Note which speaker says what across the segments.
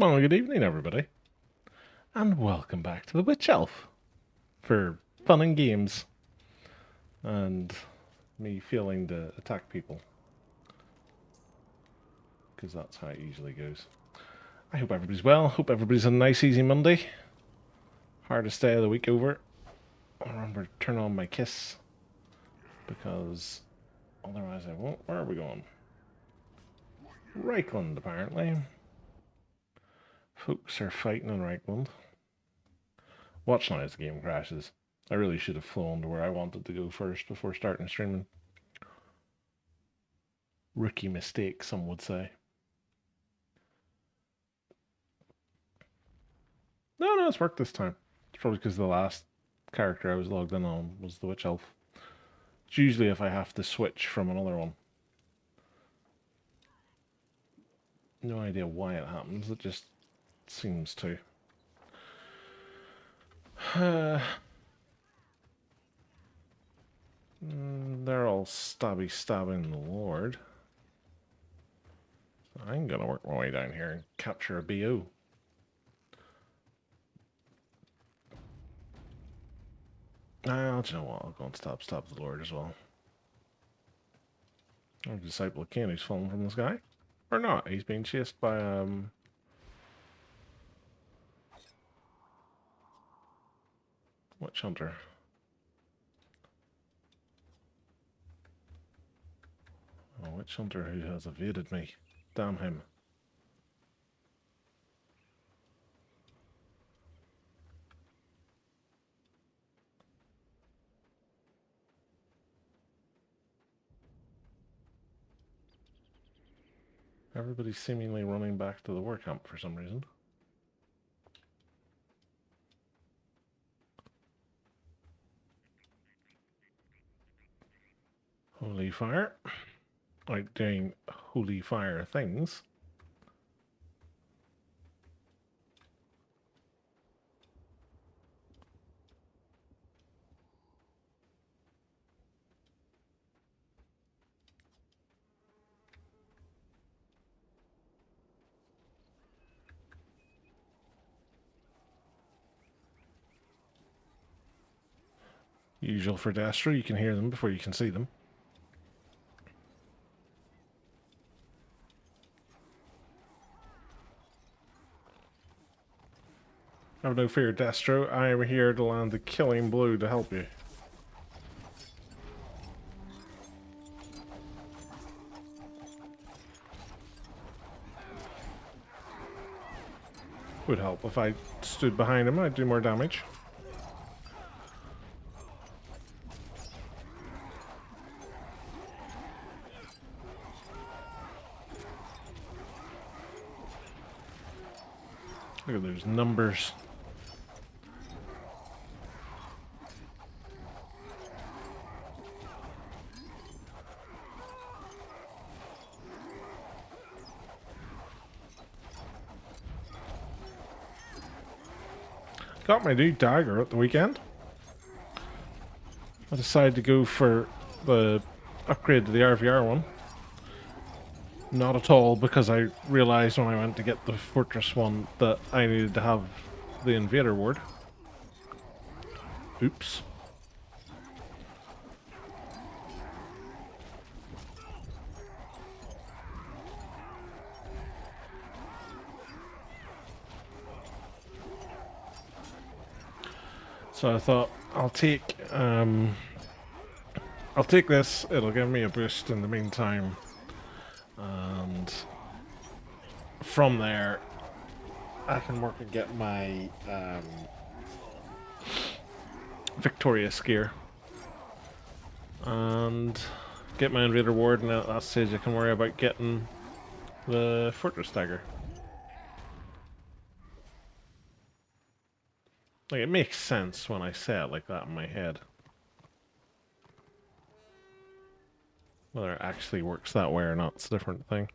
Speaker 1: Well, good evening, everybody, and welcome back to the Witch Elf for fun and games, and me feeling to attack people, because that's how it usually goes. I hope everybody's well. Hope everybody's had a nice, easy Monday. Hardest day of the week over. I'll remember to turn on my kiss, because otherwise I won't. Where are we going? Reichland, apparently. Folks are fighting in Reichland. Watch now as the game crashes. I really should have flown to where I wanted to go first before starting streaming. Rookie mistake, some would say. No, it's worked this time. It's probably because the last character I was logged in on was the Witch Elf. It's usually if I have to switch from another one. No idea why it happens, it just seems to. They're all stabbing the Lord. I'm gonna work my way down here and capture a BO. Do you know what? I'll go and stab the Lord as well. Or Disciple of Cain who's fallen from the sky. Or not, he's being chased by, Witch Hunter. A Witch Hunter who has evaded me. Damn him. Everybody's seemingly running back to the war camp for some reason. Holy fire. Like doing holy fire things. Usual for Destro, you can hear them before you can see them. Have no fear, Destro. I am here to land the killing blow to help you. Would help if I stood behind him, I'd do more damage. Look at those numbers. Got my new dagger at the weekend. I decided to go for the upgrade to the RVR one. Not at all, because I realized when I went to get the Fortress one that I needed to have the Invader Ward. Oops. So I thought I'll take this. It'll give me a boost in the meantime, and from there I can work and get my Victorious gear and get my Invader Ward, and at that stage I can worry about getting the Fortress Dagger. Like, it makes sense when I say it like that in my head. Whether it actually works that way or not, it's a different thing.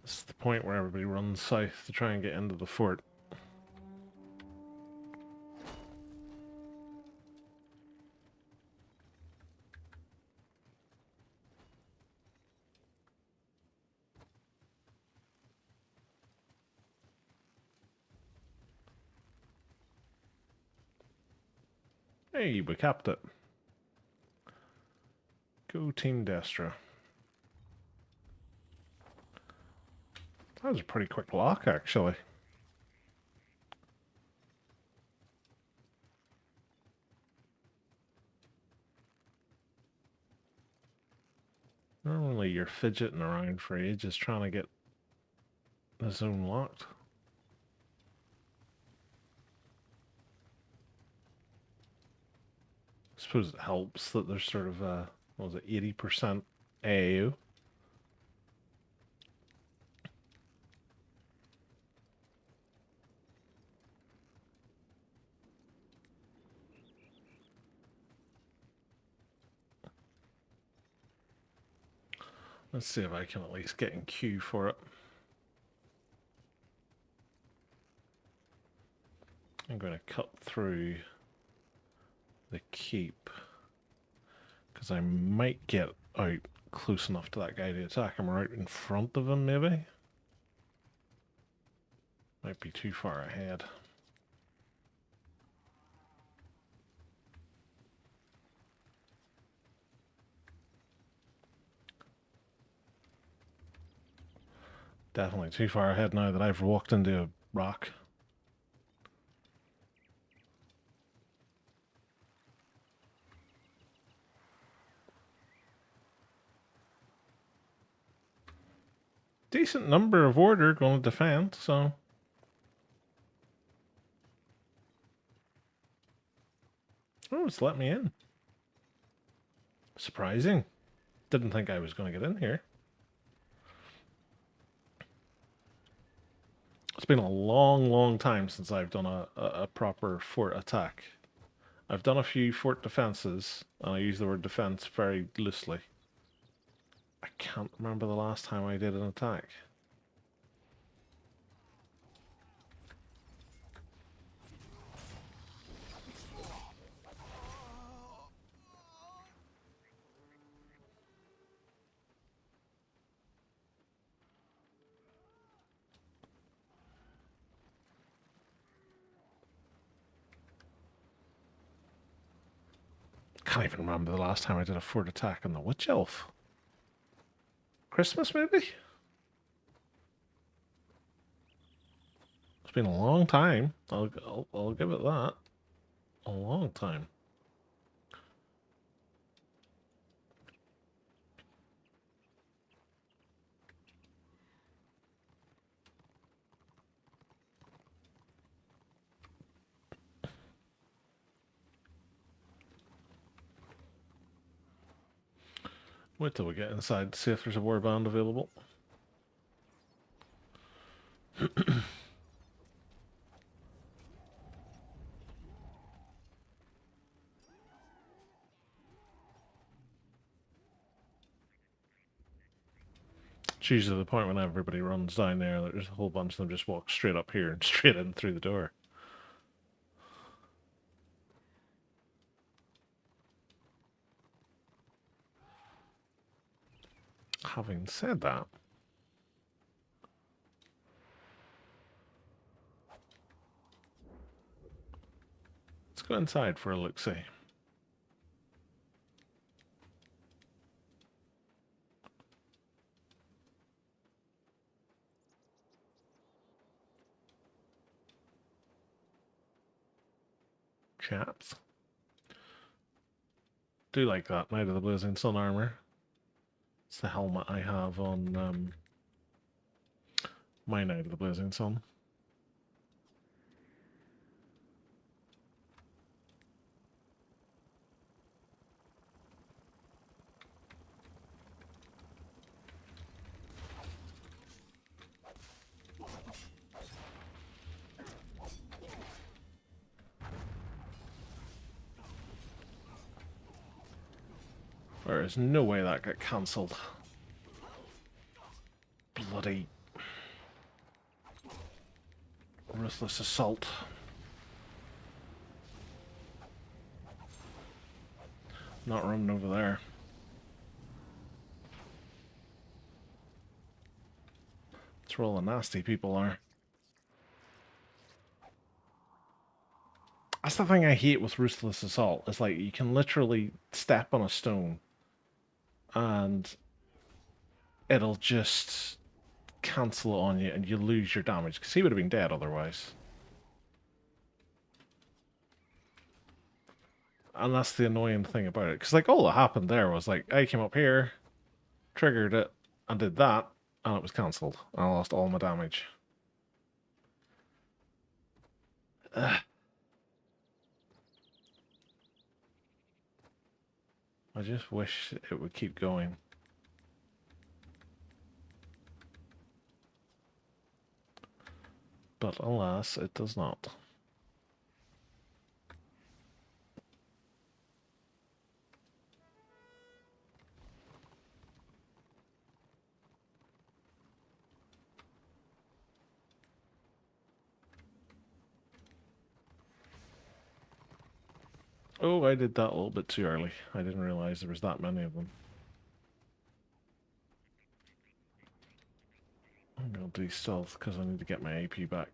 Speaker 1: This is the point where everybody runs south to try and get into the fort. Hey, we capped it. Go Team Destra. That was a pretty quick lock, actually. Normally you're fidgeting around for ages trying to get the zone locked. I suppose it helps that there's sort of a, what was it, 80% AAU. Let's see if I can at least get in queue for it. I'm going to cut through the keep because I might get out close enough to that guy to attack him right in front of him, maybe. Might be too far ahead. Definitely too far ahead now that I've walked into a rock. Decent number of order going to defend, so... Oh, it's let me in. Surprising. Didn't think I was going to get in here. It's been a long, long time since I've done a proper fort attack. I've done a few fort defenses, and I use the word defense very loosely. I can't remember the last time I did an attack. Can't even remember the last time I did a fort attack on the Witch Elf. Christmas, maybe? It's been a long time. I'll give it that. A long time. Wait till we get inside to see if there's a warband available. It's usually the point when everybody runs down there, there's a whole bunch of them just walk straight up here and straight in through the door. Having said that, let's go inside for a look-see. Chaps. Do like that Knight of the Blazing Sun armor. It's the helmet I have on my Knight of the Blazing Sun. There is no way that got cancelled. Bloody ruthless assault. Not running over there. That's where all the nasty people are. That's the thing I hate with Ruthless Assault. It's like you can literally step on a stone and it'll just cancel it on you and you lose your damage, because he would have been dead otherwise. And that's the annoying thing about it. Because, like, all that happened there was, like, I came up here, triggered it, and did that, and it was cancelled. And I lost all my damage. Ugh. I just wish it would keep going. But alas, it does not. Oh, I did that a little bit too early. I didn't realize there was that many of them. I'm going to do stealth because I need to get my AP back.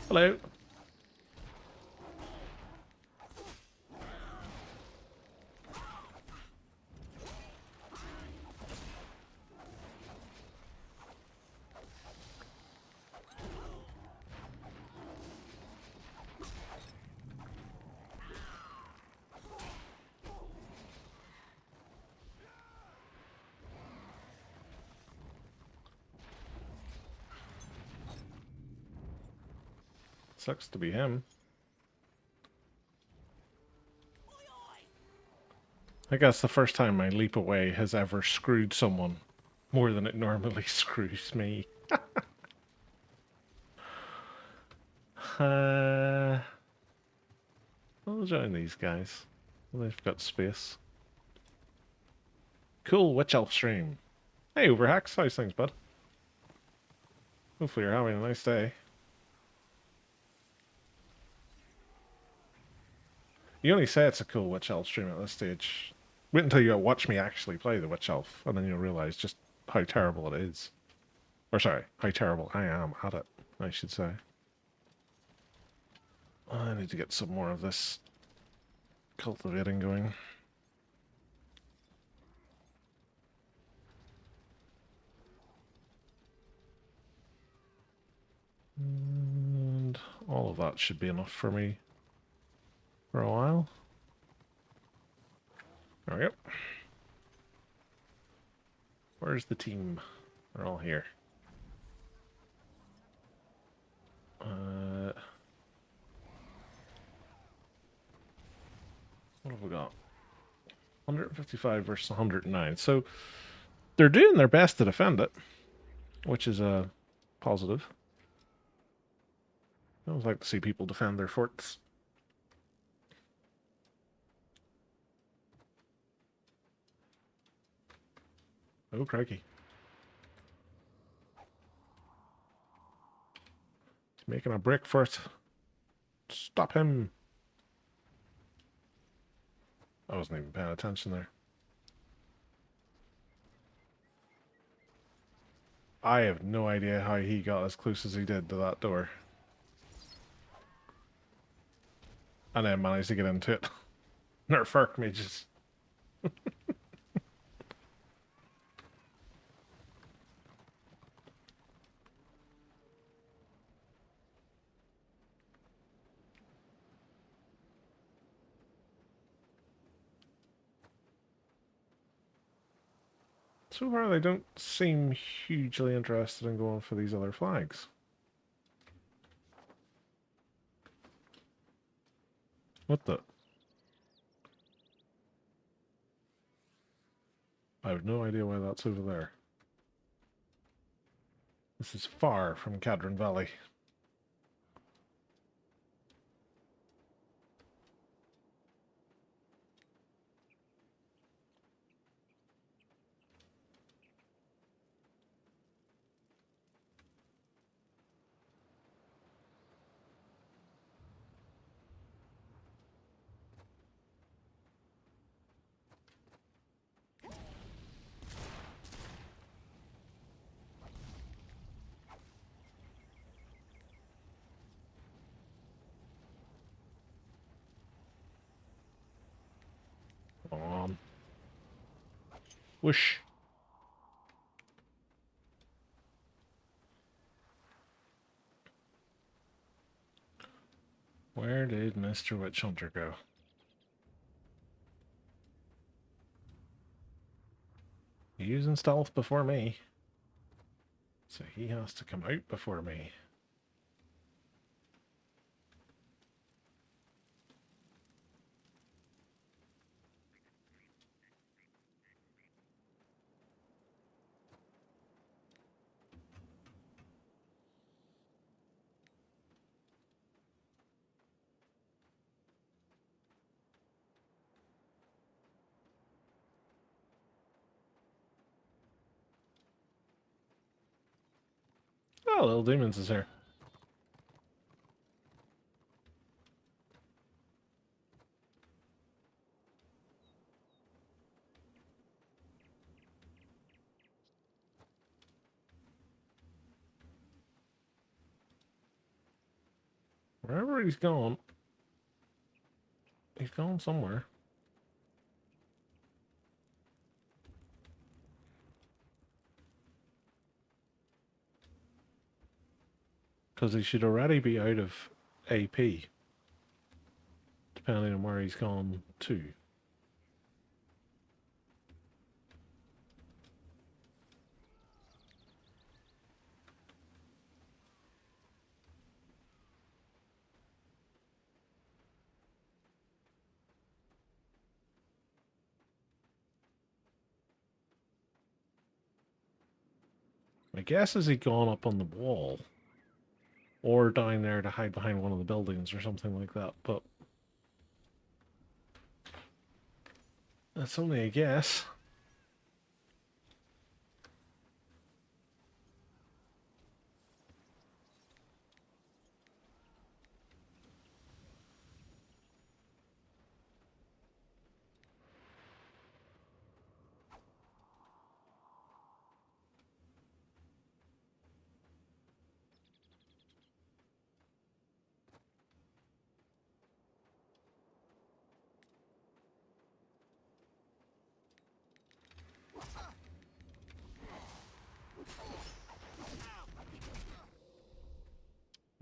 Speaker 1: Hello. Sucks to be him. I guess the first time my leap away has ever screwed someone more than it normally screws me. I'll join these guys. They've got space. Cool Witch Elf stream. Hey, Overhacks. How's things, bud? Hopefully you're having a nice day. You only say it's a cool Witch Elf stream at this stage. Wait until you watch me actually play the Witch Elf, and then you'll realize just how terrible it is. Or sorry, how terrible I am at it, I should say. I need to get some more of this cultivating going. And all of that should be enough for me for a while. There we go. Where's the team? They're all here. What have we got? 155 versus 109. So they're doing their best to defend it, which is a positive. I always like to see people defend their forts. Oh, crikey. He's making a break for it. Stop him. I wasn't even paying attention there. I have no idea how he got as close as he did to that door. And then managed to get into it. Nerf Archmages. So far, they don't seem hugely interested in going for these other flags. What the? I have no idea why that's over there. This is far from Cadron Valley. Come on. Whoosh. Where did Mr. Witch Hunter go? He's using stealth before me. So he has to come out before me. Oh, Little Demons is here. Wherever he's gone somewhere. Because he should already be out of AP. Depending on where he's gone to. My guess is he'd gone up on the wall. Or down there to hide behind one of the buildings or something like that, but that's only a guess.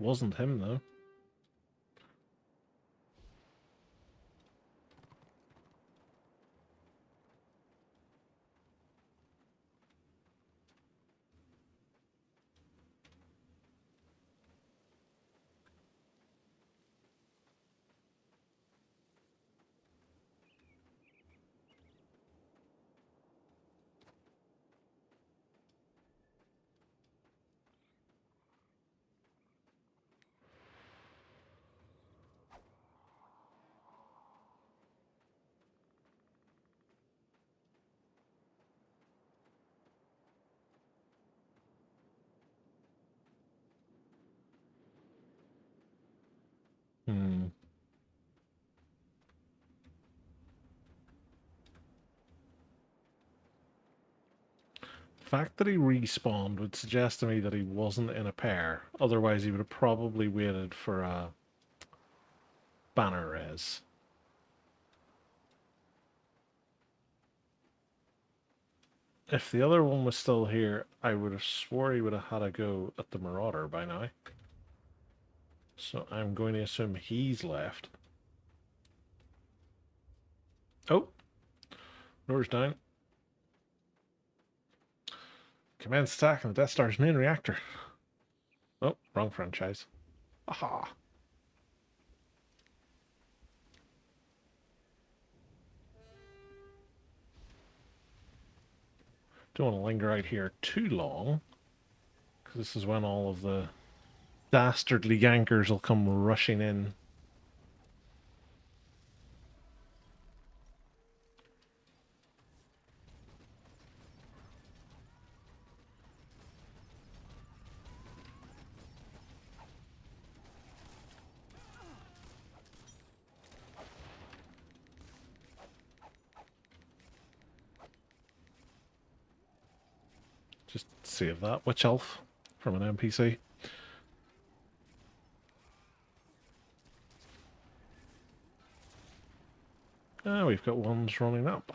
Speaker 1: Wasn't him, though. Hmm. The fact that he respawned would suggest to me that he wasn't in a pair. Otherwise, he would have probably waited for a banner res. If the other one was still here, I would have swore he would have had a go at the Marauder by now. So I'm going to assume he's left. Oh! Door's down. Commence attack on the Death Star's main reactor. Oh, wrong franchise. Aha! Don't want to linger out here too long, because this is when all of the dastardly gankers will come rushing in. Just save that witch elf from an NPC. Ah, we've got ones running up.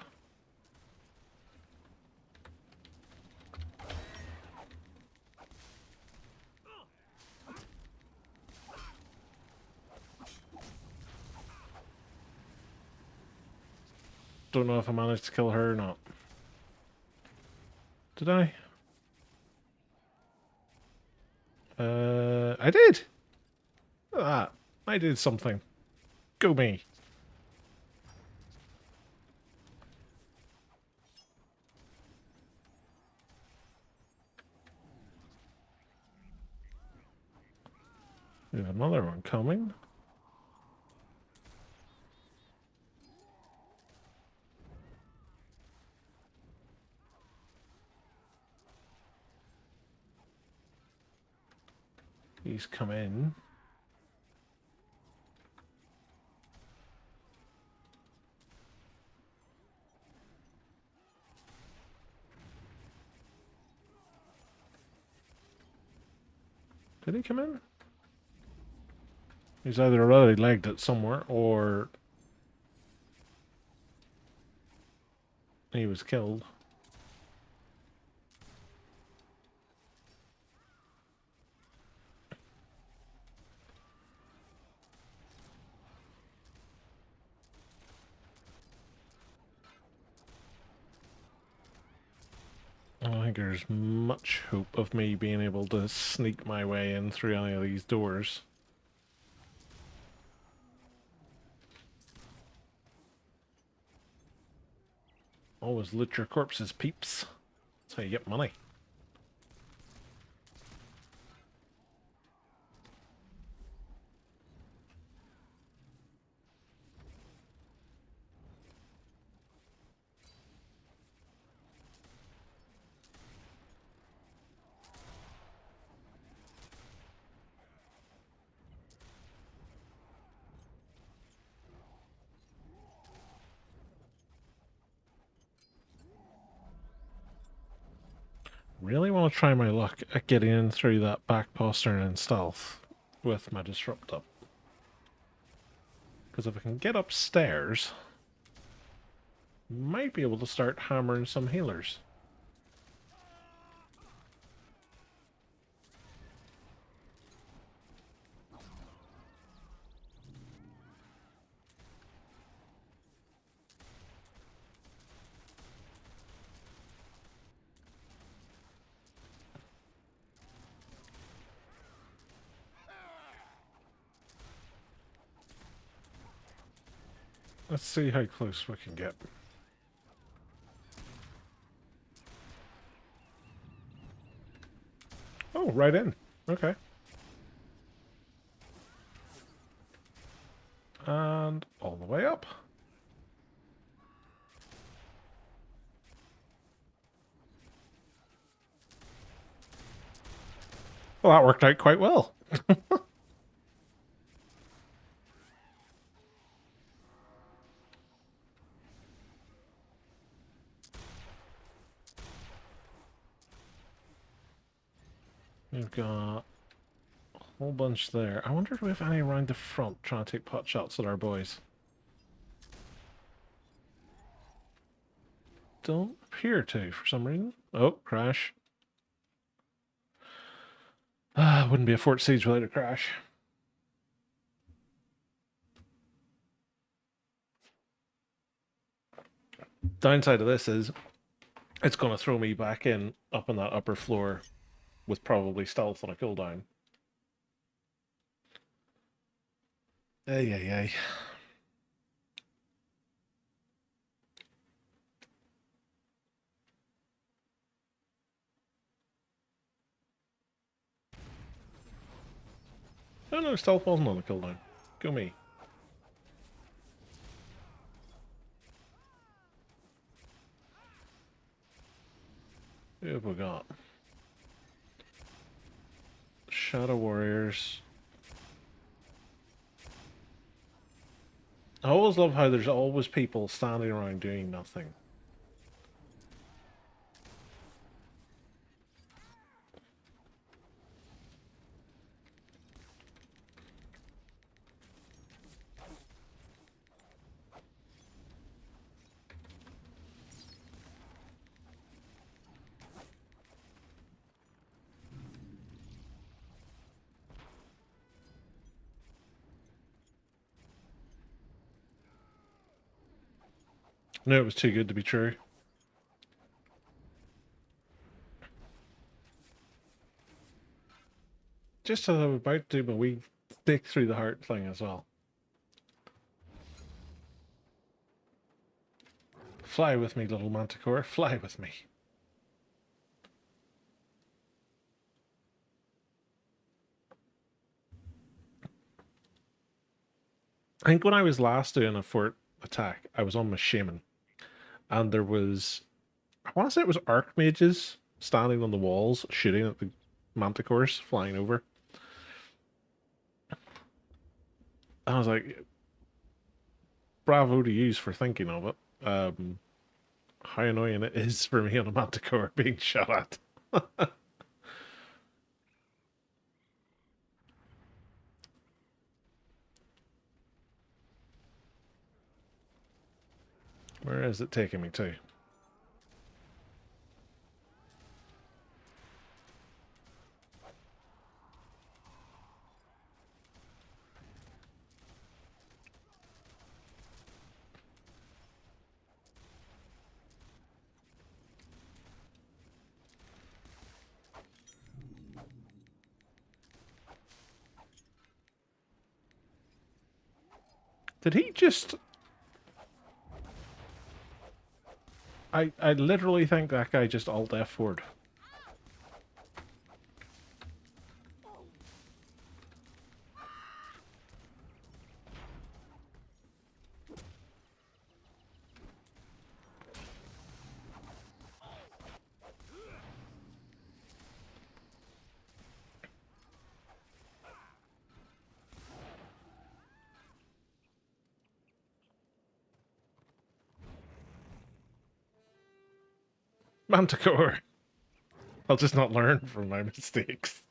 Speaker 1: Don't know if I managed to kill her or not. Did I? I did! Ah, I did something. Go me. We have another one coming. He's come in. Did he come in? He's either already legged it somewhere, or he was killed. I don't think there's much hope of me being able to sneak my way in through any of these doors. Always loot your corpses, peeps. That's how you get money. Really want to try my luck at getting in through that back postern in stealth with my disrupt up. Because if I can get upstairs, might be able to start hammering some healers. Let's see how close we can get. Oh, right in. Okay. And all the way up. Well, that worked out quite well. We've got a whole bunch there. I wonder if we have any around the front trying to take pot shots at our boys. Don't appear to, for some reason. Oh, crash. Ah, wouldn't be a Fort Siege without a crash. Downside of this is it's going to throw me back in up on that upper floor with probably stealth on a cooldown. Ay, ay, ay. Oh no, stealth wasn't on the cooldown. Go me. Who have we got? Shadow Warriors. I always love how there's always people standing around doing nothing. No, it was too good to be true. Just as I was about to do my wee stick through the heart thing as well. Fly with me, little manticore. Fly with me. I think when I was last doing a fort attack, I was on my shaman. And there was, I want to say it was archmages standing on the walls shooting at the manticores flying over. I was like, bravo to you for thinking of it. How annoying it is for me on a manticore being shot at. Where is it taking me to? Did he just... I literally think that guy just alt F4'd. Manticore! I'll just not learn from my mistakes.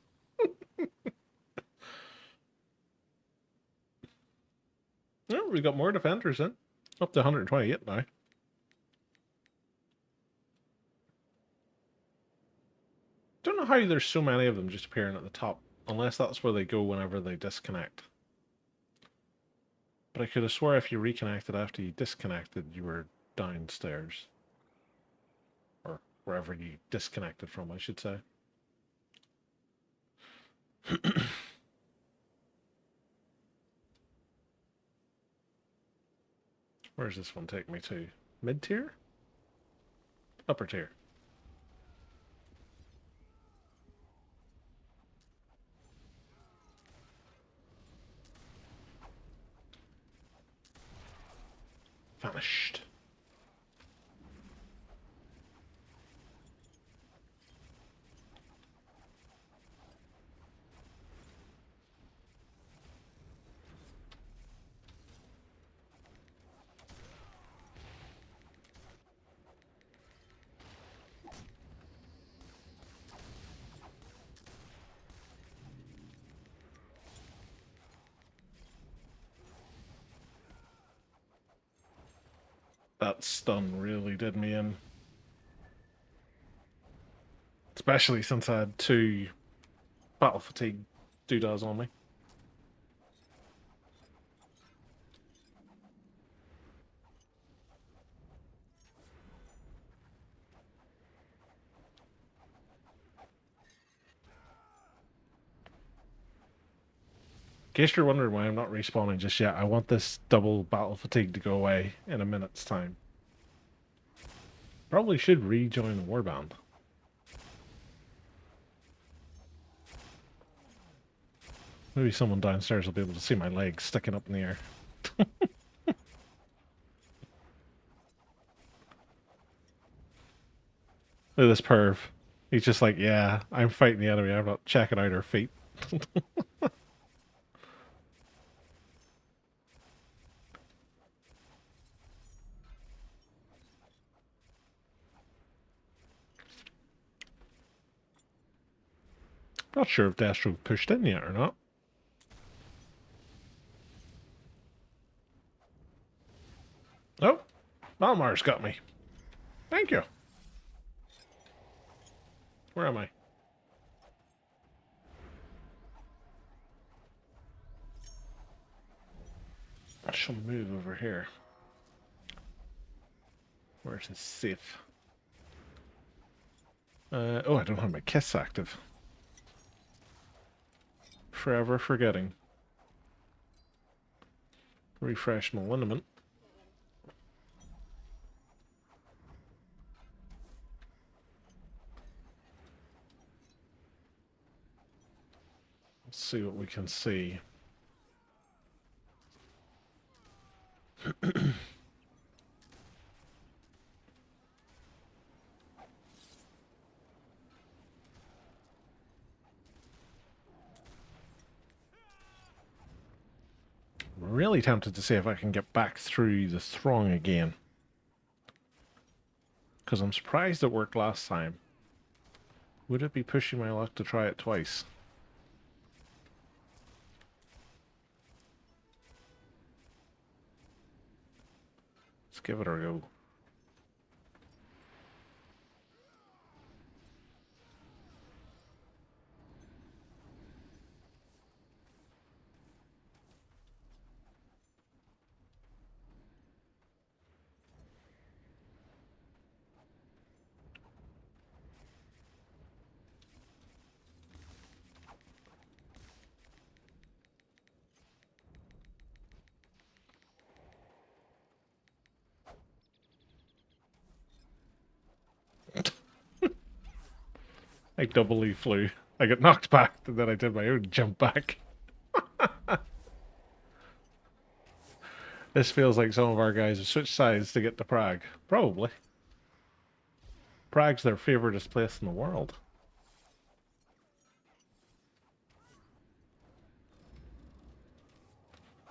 Speaker 1: Oh, we've got more defenders in. Up to 128 now. Don't know how there's so many of them just appearing at the top, unless that's where they go whenever they disconnect. But I could have swore if you reconnected after you disconnected, you were downstairs. Or wherever you disconnected from, I should say. Where's this one take me to? Mid-tier? Upper tier. Vanished. That stun really did me in. Especially since I had 2 battle fatigue doodads on me. In case you're wondering why I'm not respawning just yet, I want this double battle fatigue to go away in a minute's time. Probably should rejoin the warband. Maybe someone downstairs will be able to see my legs sticking up in the air. Look at this perv. He's just like, yeah, I'm fighting the enemy. I'm not checking out her feet. Not sure if Destro pushed in yet or not. Oh, Malmar's got me. Thank you. Where am I? I shall move over here. Where's his safe? Oh, I don't have my kiss active. Forever forgetting. Refresh my liniment. Let's see what we can see. I'm really tempted to see if I can get back through the throng again. Because I'm surprised it worked last time. Would it be pushing my luck to try it twice? Let's give it a go. I doubly flew. I got knocked back, and then I did my own jump back. This feels like some of our guys have switched sides to get to Prague. Probably. Prague's their favoritist place in the world.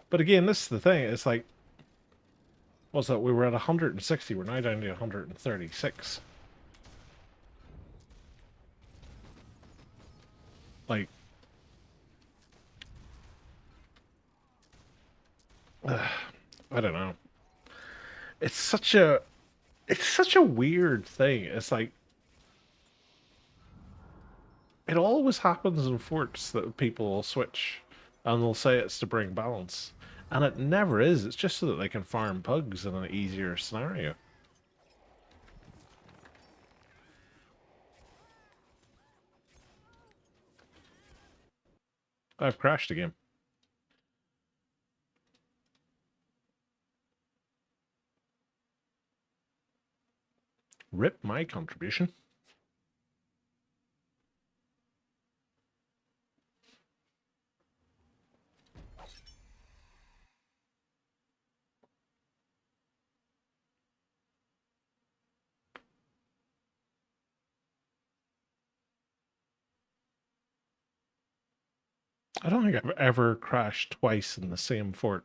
Speaker 1: But again, this is the thing. It's like, what's that? We were at 160. We're now down to 136. Like, I don't know. It's such a weird thing. It's like it always happens in forts that people will switch and they'll say it's to bring balance. And it never is. It's just so that they can farm pugs in an easier scenario. I've crashed again. Rip my contribution. I don't think I've ever crashed twice in the same fort.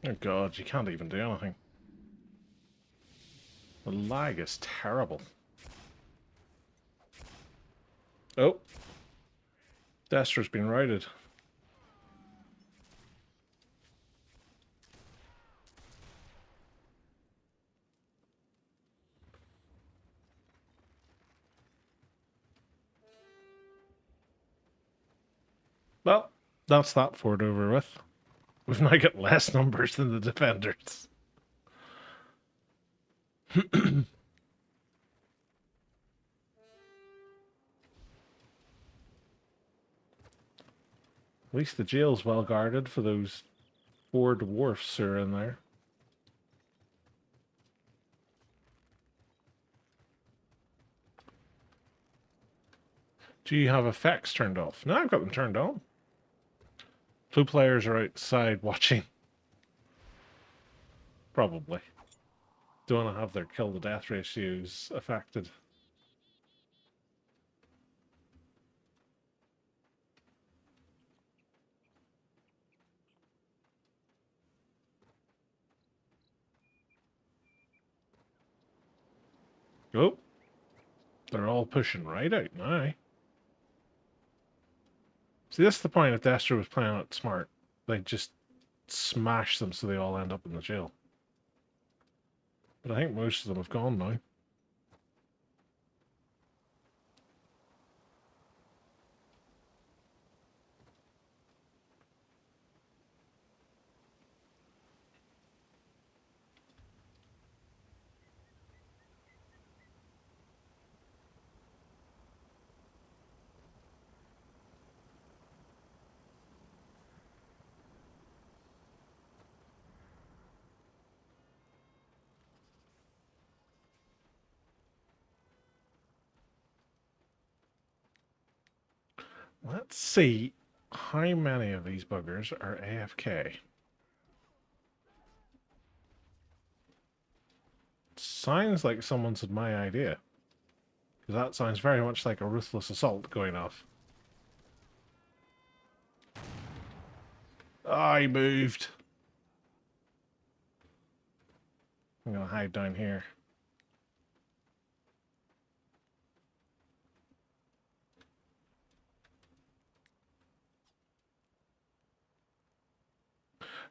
Speaker 1: Oh god, you can't even do anything. The lag is terrible. Oh. Destra's been routed. Well, that's that fort over with. We've now got less numbers than the defenders. At least the jail's well guarded for those 4 dwarfs who are in there. Do you have effects turned off? No, I've got them turned on. 2 players are outside watching. Probably. Don't want to have their kill to death ratios affected. Oh, they're all pushing right out now. See, that's the point if Destro was playing it smart. They just smash them so they all end up in the jail. But I think most of them have gone now. Let's see how many of these buggers are AFK. Sounds like someone's had my idea. Because that sounds very much like a ruthless assault going off. I moved. I'm going to hide down here.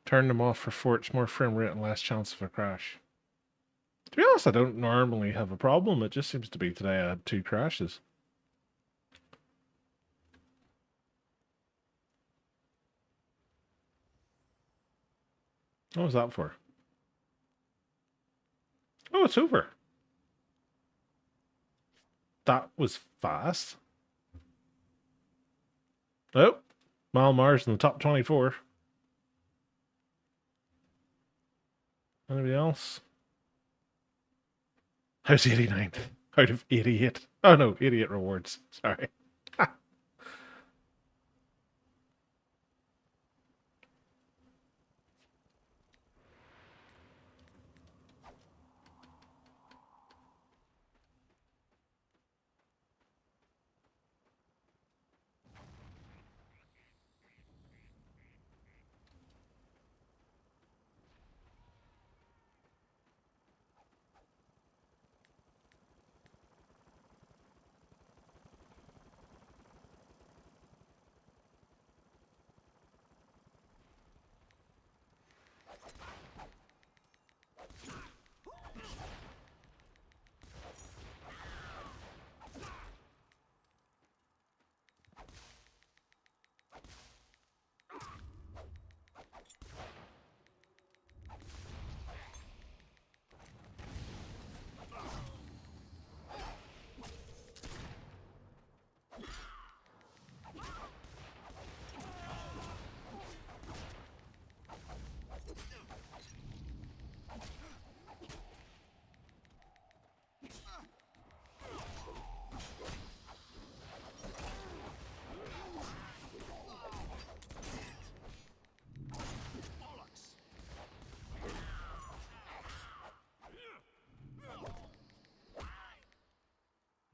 Speaker 1: Turn them off for forts, more frame rate and less chance of a crash. To be honest, I don't normally have a problem. It just seems to be today I had 2 crashes. What was that for? Oh, it's over. That was fast. Oh, Mile Mars in the top 24. Anybody else? How's 89th? Out of 88. Oh no, 88 rewards. Sorry.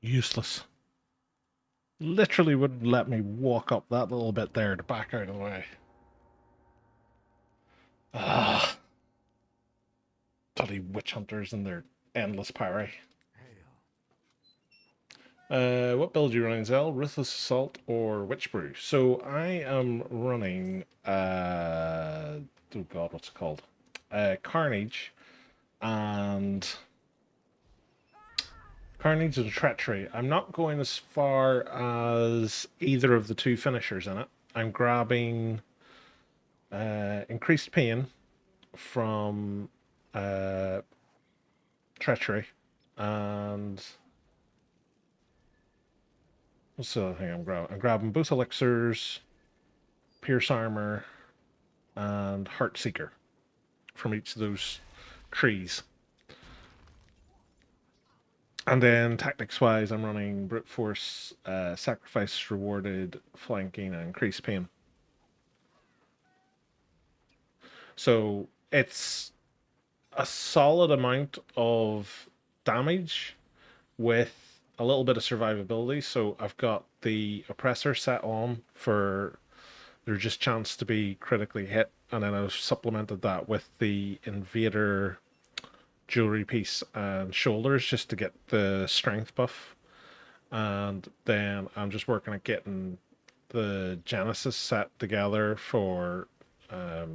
Speaker 1: Useless. Literally wouldn't let me walk up that little bit there to back out of the way. Ah. Bloody witch hunters and their endless parry. What build are you running, Zell? Ruthless Assault or Witch Brew? So I am running oh god, what's it called? Carnage and Treachery. I'm not going as far as either of the 2 finishers in it. I'm grabbing Increased Pain from Treachery and what's the other thing I'm grabbing? I'm grabbing both elixirs, Pierce Armor, and Heartseeker from each of those trees. And then tactics wise, I'm running Brute Force, Sacrifice Rewarded, Flanking, and Increased Pain. So it's a solid amount of damage with a little bit of survivability. So I've got the Oppressor set on for their just chance to be critically hit, and then I've supplemented that with the Invader jewelry piece and shoulders just to get the strength buff. And then I'm just working at getting the Genesis set together for a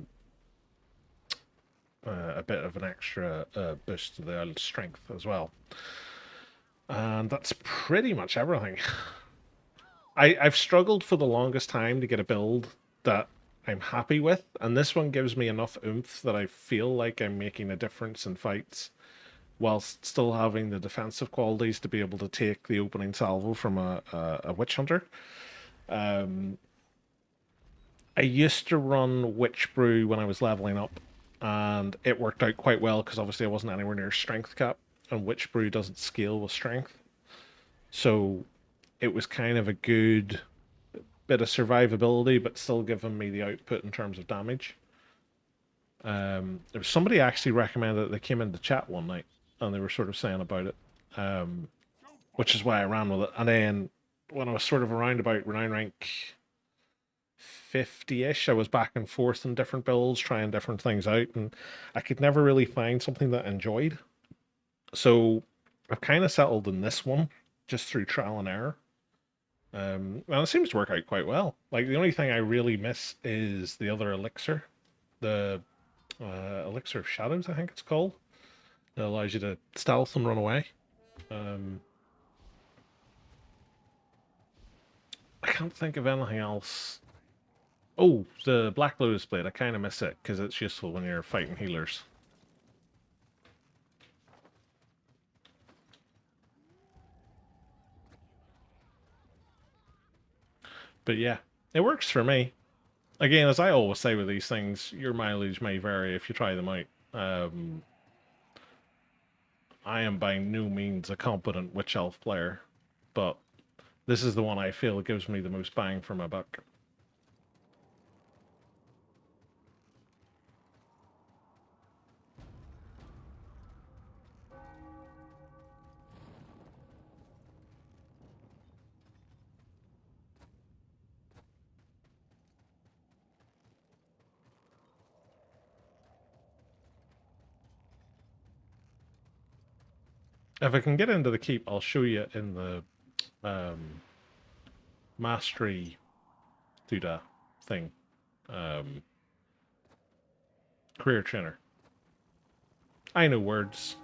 Speaker 1: bit of an extra boost to the strength as well. And that's pretty much everything. I've struggled for the longest time to get a build that I'm happy with, and this one gives me enough oomph that I feel like I'm making a difference in fights, whilst still having the defensive qualities to be able to take the opening salvo from a Witch Hunter. I used to run Witch Brew when I was leveling up, and it worked out quite well because obviously I wasn't anywhere near strength cap, and Witch Brew doesn't scale with strength. So it was kind of a good bit of survivability, but still giving me the output in terms of damage. There was somebody actually recommended that they came into chat one night and they were sort of saying about it, which is why I ran with it. And then when I was sort of around about renown rank 50-ish, I was back and forth in different builds, trying different things out, and I could never really find something that I enjoyed. So I've kind of settled in this one just through trial and error. And it seems to work out quite well. Like, the only thing I really miss is the other elixir, the Elixir of Shadows, I think it's called. That allows you to stealth and run away. I can't think of anything else. Oh, the Black Lotus Blade. I kind of miss it because it's useful when you're fighting healers. But yeah, it works for me. Again, as I always say with these things, your mileage may vary if you try them out. I am by no means a competent Witch Elf player, but this is the one I feel gives me the most bang for my buck. If I can get into the keep, I'll show you in the mastery Duda thing. Career trainer. I know words.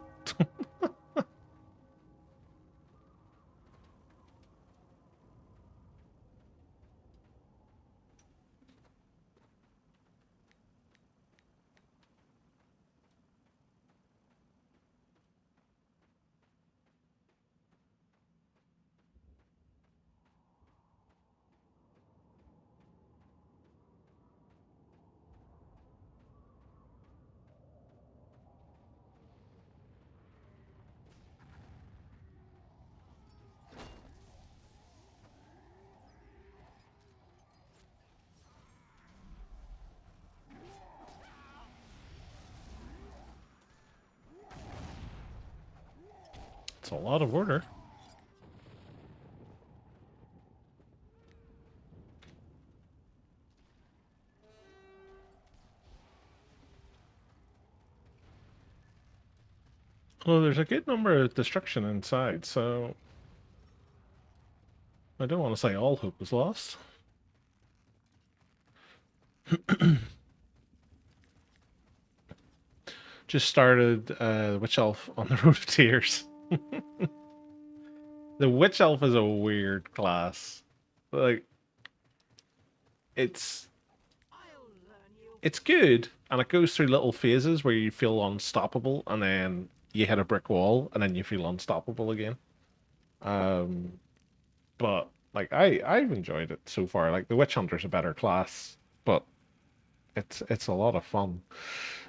Speaker 1: It's a lot of order. Well, there's a good number of destruction inside, so I don't want to say all hope is lost. Just started Witch Elf on the Road of Tears. The Witch Elf is a weird class. Like, it's good, and it goes through little phases where you feel unstoppable, and then you hit a brick wall, and then you feel unstoppable again. But like I've enjoyed it so far. Like, the Witch Hunter's a better class. but it's a lot of fun.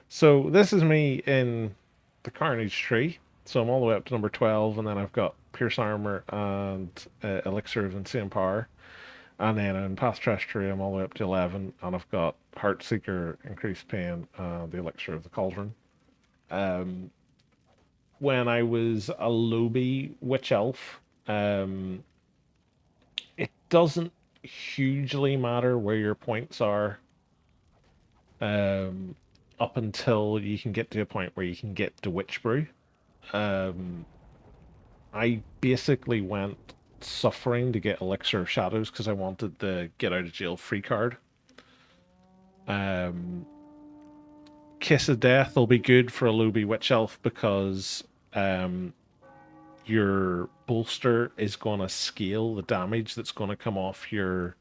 Speaker 1: So this is me in the Carnage tree. So I'm all the way up to number 12, and then I've got Pierce Armor and Elixir of Insane Power. And then in Past Trash tree, I'm all the way up to 11, and I've got Heartseeker, Increased Pain, and the Elixir of the Cauldron. Um, when I was a Lobie Witch Elf, um, it doesn't hugely matter where your points are um, up until you can get to a point where you can get to Witch Brew. Um, I basically went suffering to get Elixir of Shadows because I wanted the get out of jail free card. Um, Kiss of Death will be good for a Lobie Witch Elf because um, your bolster is going to scale the damage that's going to come off your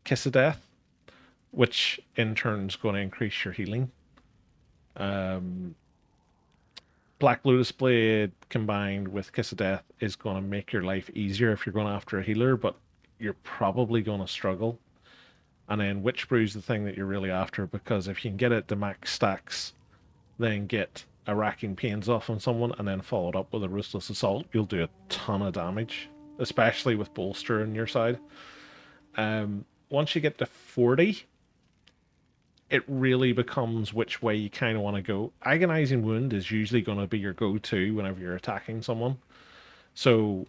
Speaker 1: Kiss of Death, which in turn is going to increase your healing. Um, Black Lotus Blade combined with Kiss of Death is going to make your life easier if you're going after a healer, but you're probably going to struggle. And then Witch Brew's the thing that you're really after because if you can get it to max stacks, then get a racking pains off on someone and then follow it up with a Ruthless Assault, you'll do a ton of damage, especially with Bolster on your side. Once you get to 40, it really becomes which way you kind of want to go. Agonizing Wound is usually going to be your go-to whenever you're attacking someone. So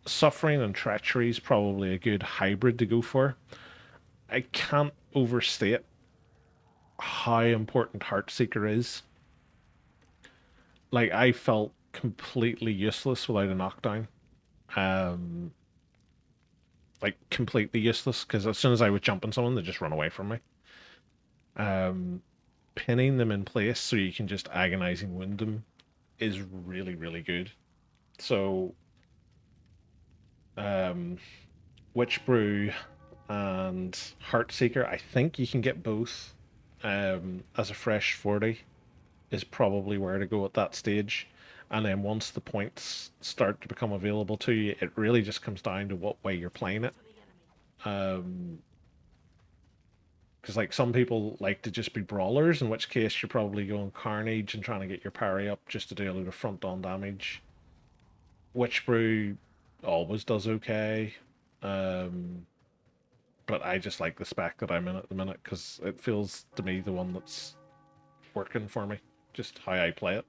Speaker 1: Suffering and Treachery is probably a good hybrid to go for. I can't overstate how important Heartseeker is. Like, I felt completely useless without a knockdown. Um, like, completely useless, because as soon as I would jump on someone, they just run away from me. Um, Pinning them in place so you can just agonizing wound them is really, really good. So, um, Witch Brew and Heartseeker, I think you can get both as a fresh 40 is probably where to go at that stage. And then once the points start to become available to you, it really just comes down to what way you're playing it. Because like some people like to just be brawlers, in which case you're probably going Carnage and trying to get your parry up just to do a little front on damage. Witch Brew always does okay. Um, but I just like the spec that I'm in at the minute because it feels to me the one that's working for me, just how I play it.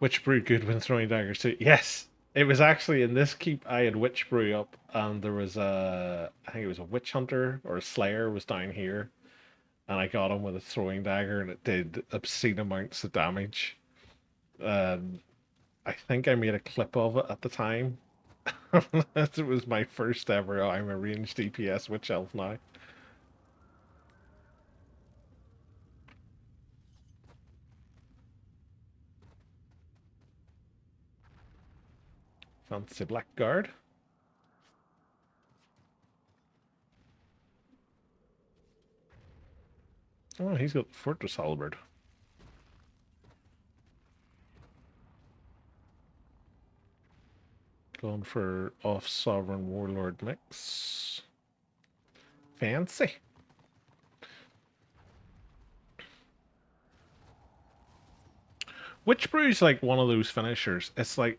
Speaker 1: Witch Brew good when throwing daggers too. Yes, it was actually in this keep I had Witch Brew up, and there was I think it was a Witch Hunter or a Slayer was down here, and I got him with a throwing dagger, and it did obscene amounts of damage. Um, I think I made a clip of it at the time. It was my first ever. Oh, I'm a ranged DPS Witch Elf now. Fancy Blackguard. Oh, he's got the Fortress Halberd. Going for off Sovereign Warlord mix. Fancy. Witch Brew's like one of those finishers. It's like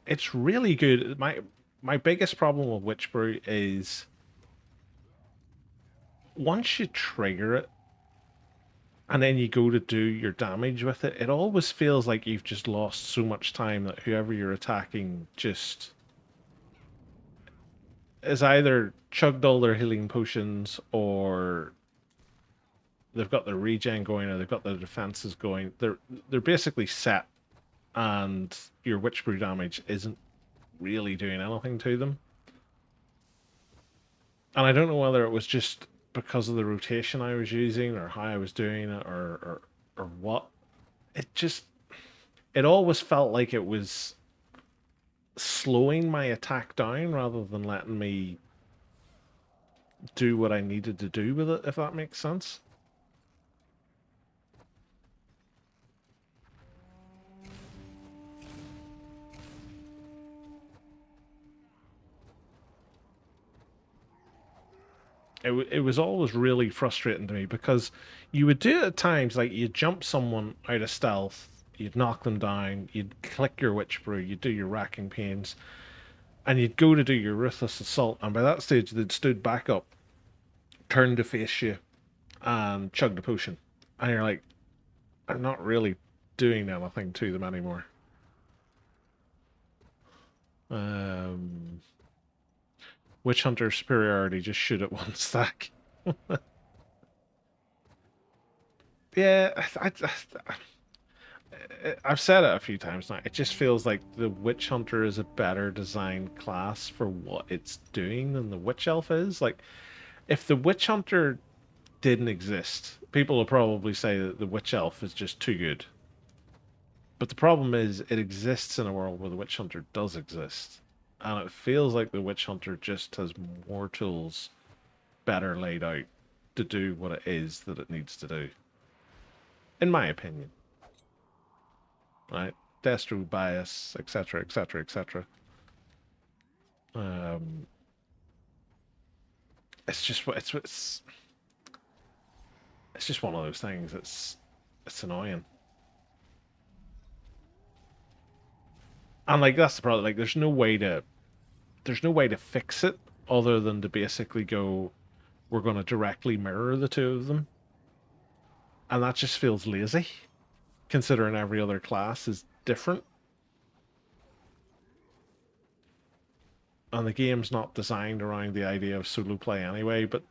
Speaker 1: it's really good. My biggest problem with Witch Brew is once you trigger it and then you go to do your damage with it, it always feels like you've just lost so much time that whoever you're attacking just is either chugged all their healing potions or they've got their regen going or they've got their defenses going. They're basically set and your Witch Brew damage isn't really doing anything to them. And I don't know whether it was just because of the rotation I was using or how I was doing it or what. It just it always felt like it was slowing my attack down rather than letting me do what I needed to do with it, if that makes sense. it was always really frustrating to me because you would do it at times, like you'd jump someone out of stealth, you'd knock them down, you'd click your witch brew, you'd do your racking pains, and you'd go to do your ruthless assault, and by that stage they'd stood back up, turned to face you, and chugged a potion, and you're like, I'm not really doing anything to them anymore. Witch Hunter superiority, just shoot at one stack. Yeah, I've said it a few times now. It just feels like the Witch Hunter is a better designed class for what it's doing than the Witch Elf is. Like, if the Witch Hunter didn't exist, people will probably say that the Witch Elf is just too good. But the problem is, it exists in a world where the Witch Hunter does exist. And it feels like the Witch Hunter just has more tools better laid out to do what it is that it needs to do. In my opinion. Right? Destro bias, etc., etc., etc. It's just it's just one of those things. It's annoying. And like that's the problem. Like there's no way to fix it other than to basically go, we're going to directly mirror the two of them, and that just feels lazy, considering every other class is different, and the game's not designed around the idea of solo play anyway. But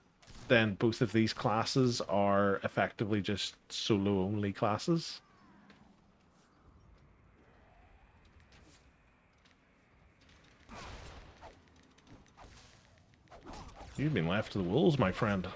Speaker 1: then both of these classes are effectively just solo only classes. You've been left to the wolves, my friend.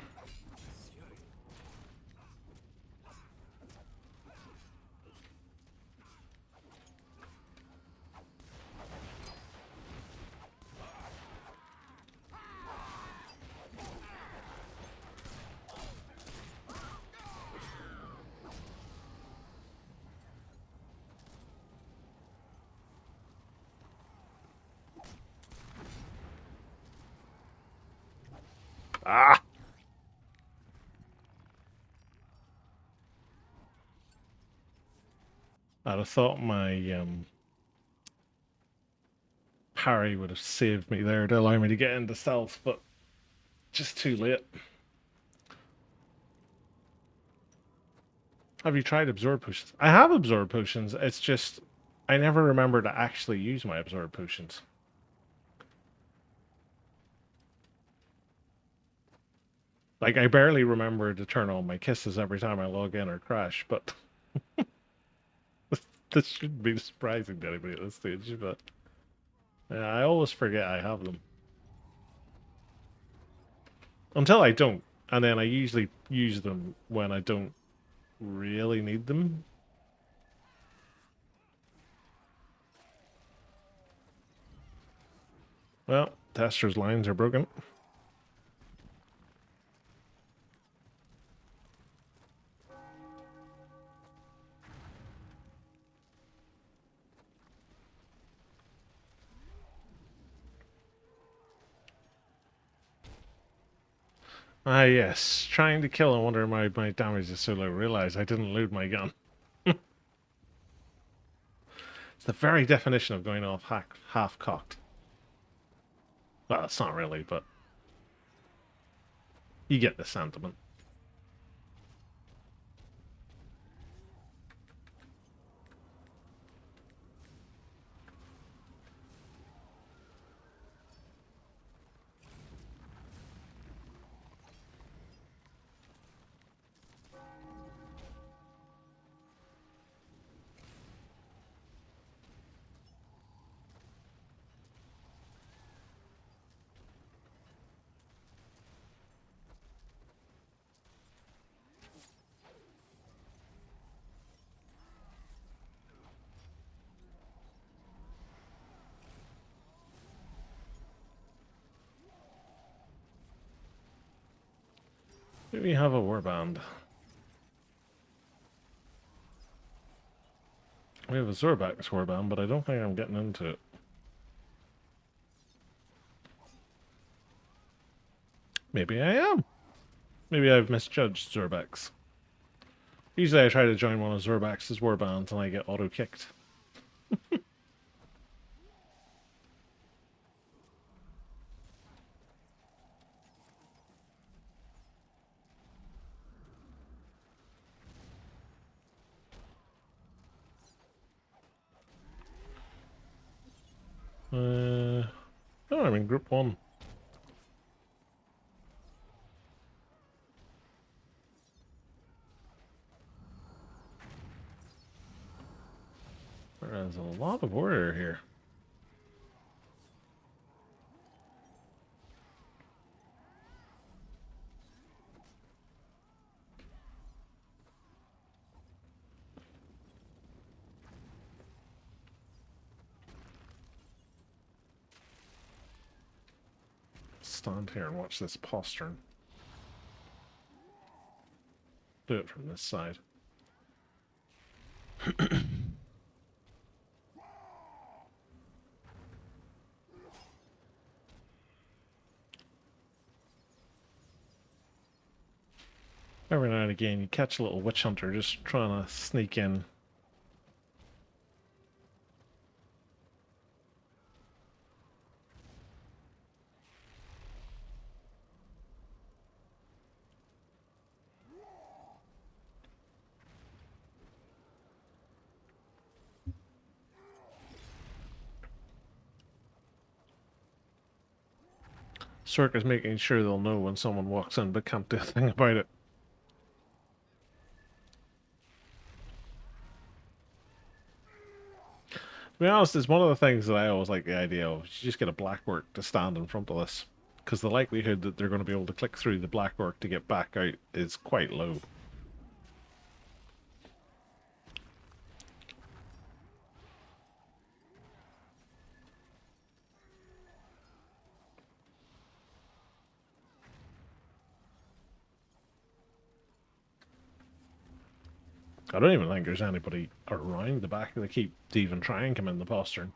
Speaker 1: Ah! I'd have thought my parry would have saved me there to allow me to get into stealth, but just too late. Have you tried absorb potions? I have absorb potions. It's just I never remember to actually use my absorb potions. Like I barely remember to turn on my kisses every time I log in or crash, but this shouldn't be surprising to anybody at this stage, but yeah, I always forget I have them. Until I don't, and then I usually use them when I don't really need them. Well, Tester's lines are broken. Ah, yes. Trying to kill and wonder my damage is so low. Realize I didn't load my gun. It's the very definition of going off half-cocked. Well, it's not really, but you get the sentiment. Do we have a warband? We have a Zorbax warband, but I don't think I'm getting into it. Maybe I am. Maybe I've misjudged Zerbex. Usually I try to join one of Zerbex's warbands and I get auto-kicked. Oh, I'm in group 1. There's a lot of order here. Stand here and watch this postern. Do it from this side. Every now and again, you catch a little witch hunter just trying to sneak in. Cirque is making sure they'll know when someone walks in, but can't do a thing about it. To be honest, it's one of the things that I always like the idea of. You just get a black orc to stand in front of this. Because the likelihood that they're going to be able to click through the black orc to get back out is quite low. I don't even think there's anybody around the back of the keep to even try and come in the postern.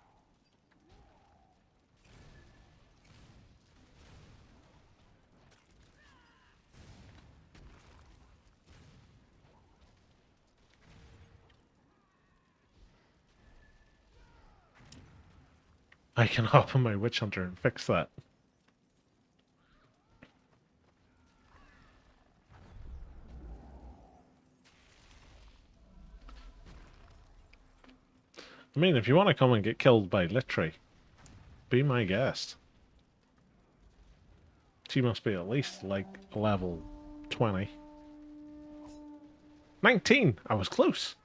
Speaker 1: I can hop on my witch hunter and fix that. I mean, if you want to come and get killed by Littree, be my guest. She must be at least like level 20. 19! I was close!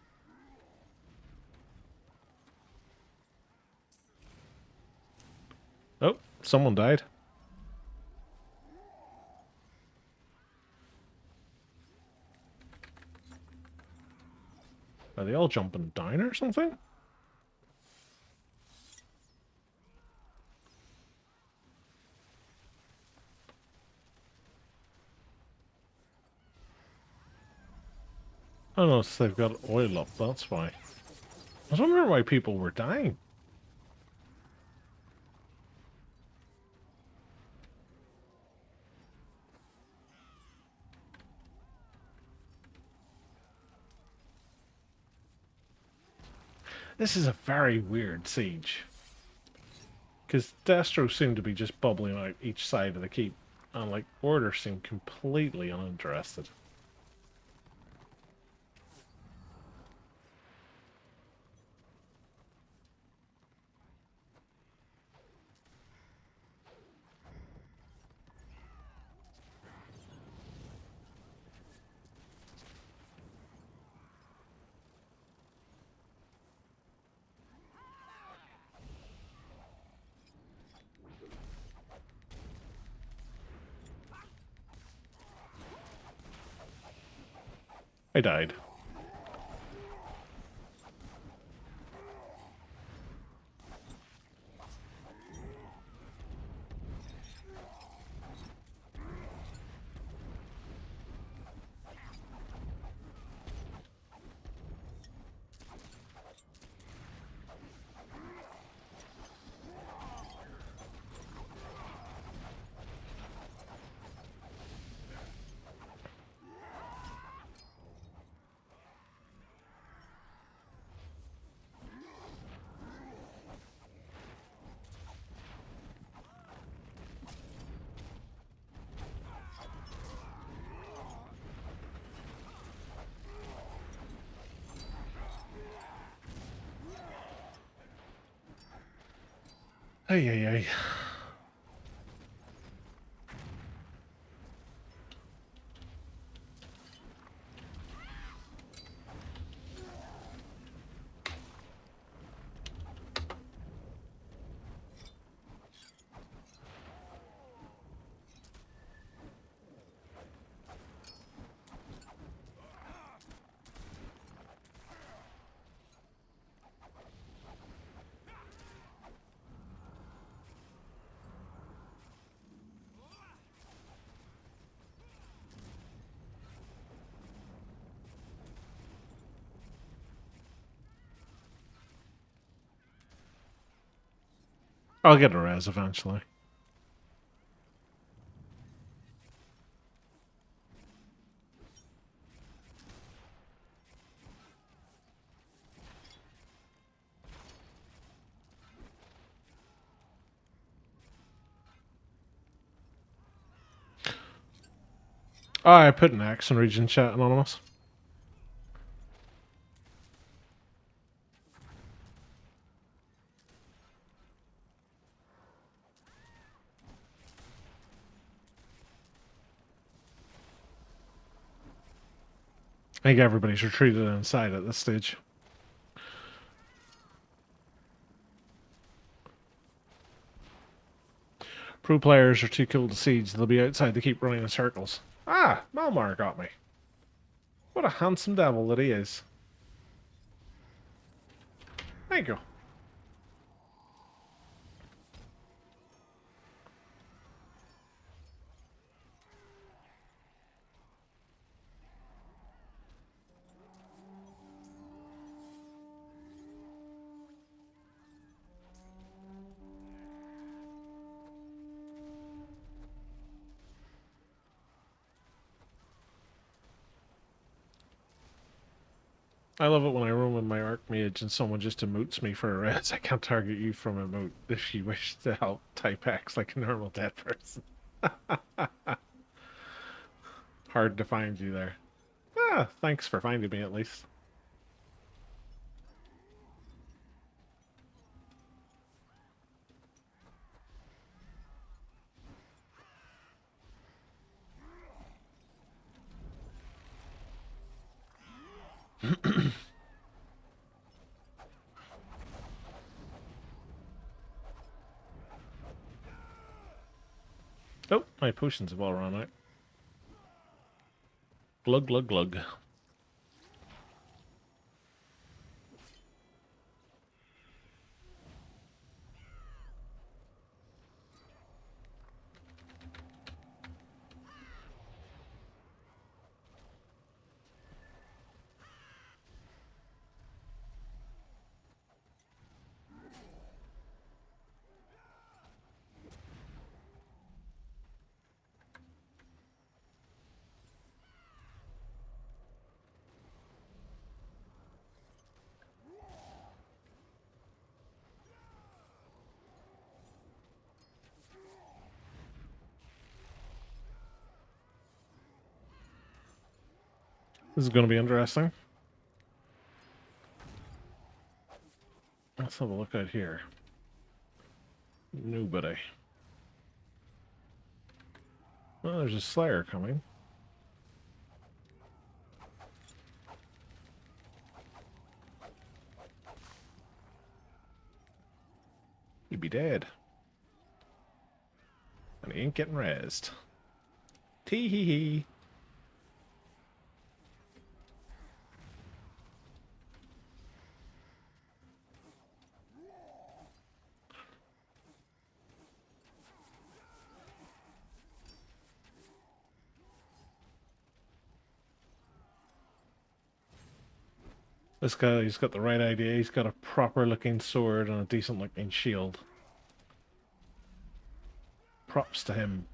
Speaker 1: Oh, someone died. Are they all jumping down or something? Oh no, so they've got oil up, that's why. I was wondering why people were dying. This is a very weird siege. Because Destro seem to be just bubbling out each side of the keep. And like, Order seem completely uninterested. I died. Ay, ay, ay. I'll get a res eventually. Oh, I put an X in region chat, Anonymous. I think everybody's retreated inside at this stage. Pro players are too cool to siege. They'll be outside to keep running in circles. Ah, Malmar got me. What a handsome devil that he is. Thank you. I love it when I roam with my Archmage and someone just emotes me for a res. I can't target you from emote if you wish to help type X like a normal dead person. Hard to find you there. Ah, thanks for finding me at least. Oh, my potions have all run out. Glug, glug, glug. This is going to be interesting. Let's have a look out here. Nobody. Well, there's a Slayer coming. You'd be dead. And he ain't getting rezzed. Tee hee hee. This guy, he's got the right idea. He's got a proper looking sword and a decent looking shield. Props to him.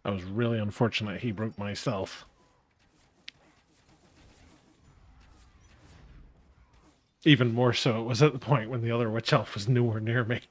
Speaker 1: I was really unfortunate he broke my stealth. Even more so, it was at the point when the other witch elf was nowhere near me.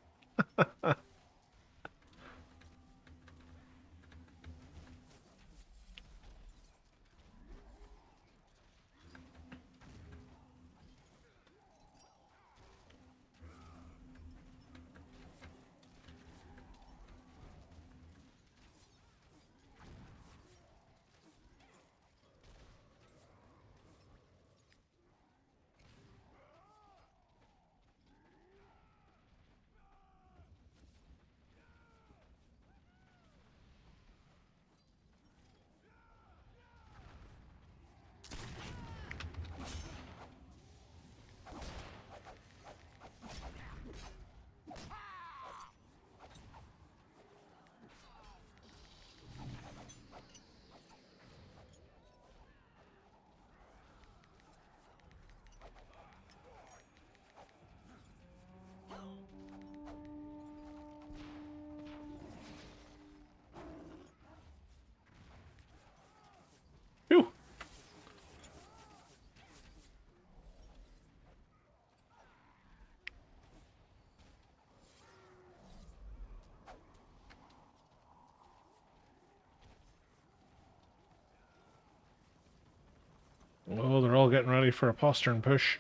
Speaker 1: Phew. Oh, they're all getting ready for a postern push.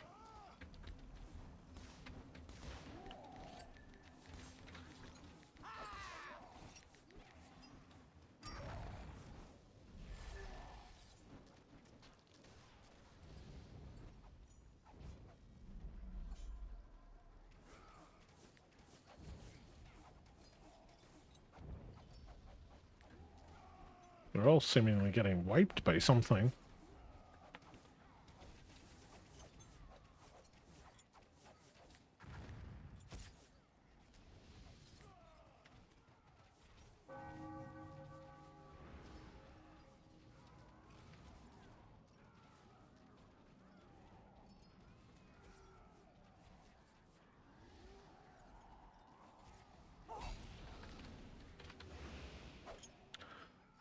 Speaker 1: They're all seemingly getting wiped by something.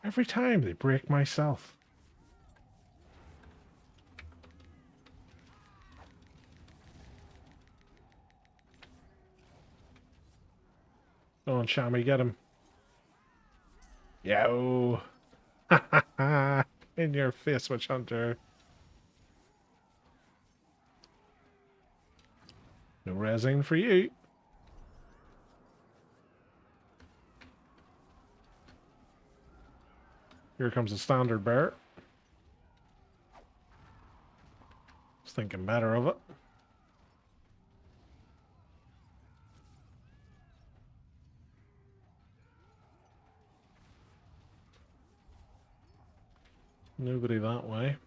Speaker 1: Every time they break my stealth. Go on, Shammy, get him. Yo! Ha ha ha! In your face, Witch Hunter. No resin for you. Here comes the standard bearer. Was thinking better of it. Nobody that way.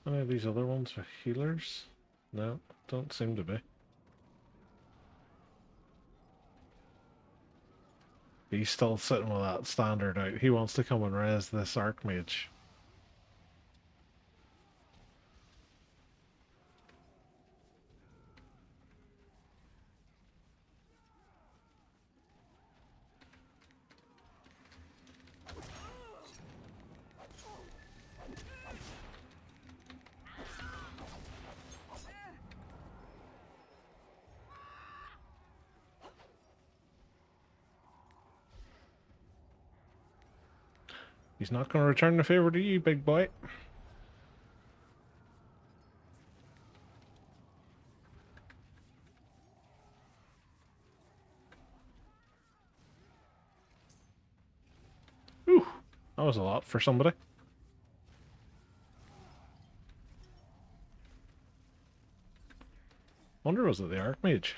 Speaker 1: Any of these other ones are healers? No, don't seem to be. He's still sitting with that standard out. He wants to come and res this Archmage. He's not going to return the favor to you, big boy. Ooh, that was a lot for somebody. Wonder was it the Archmage?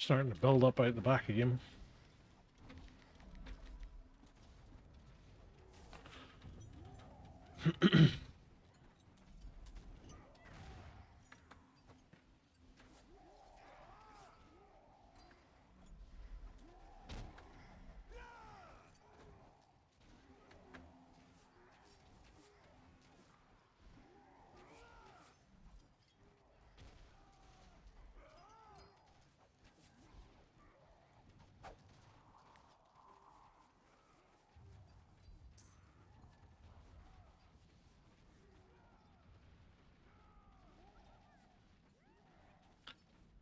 Speaker 1: starting to build up out the back again.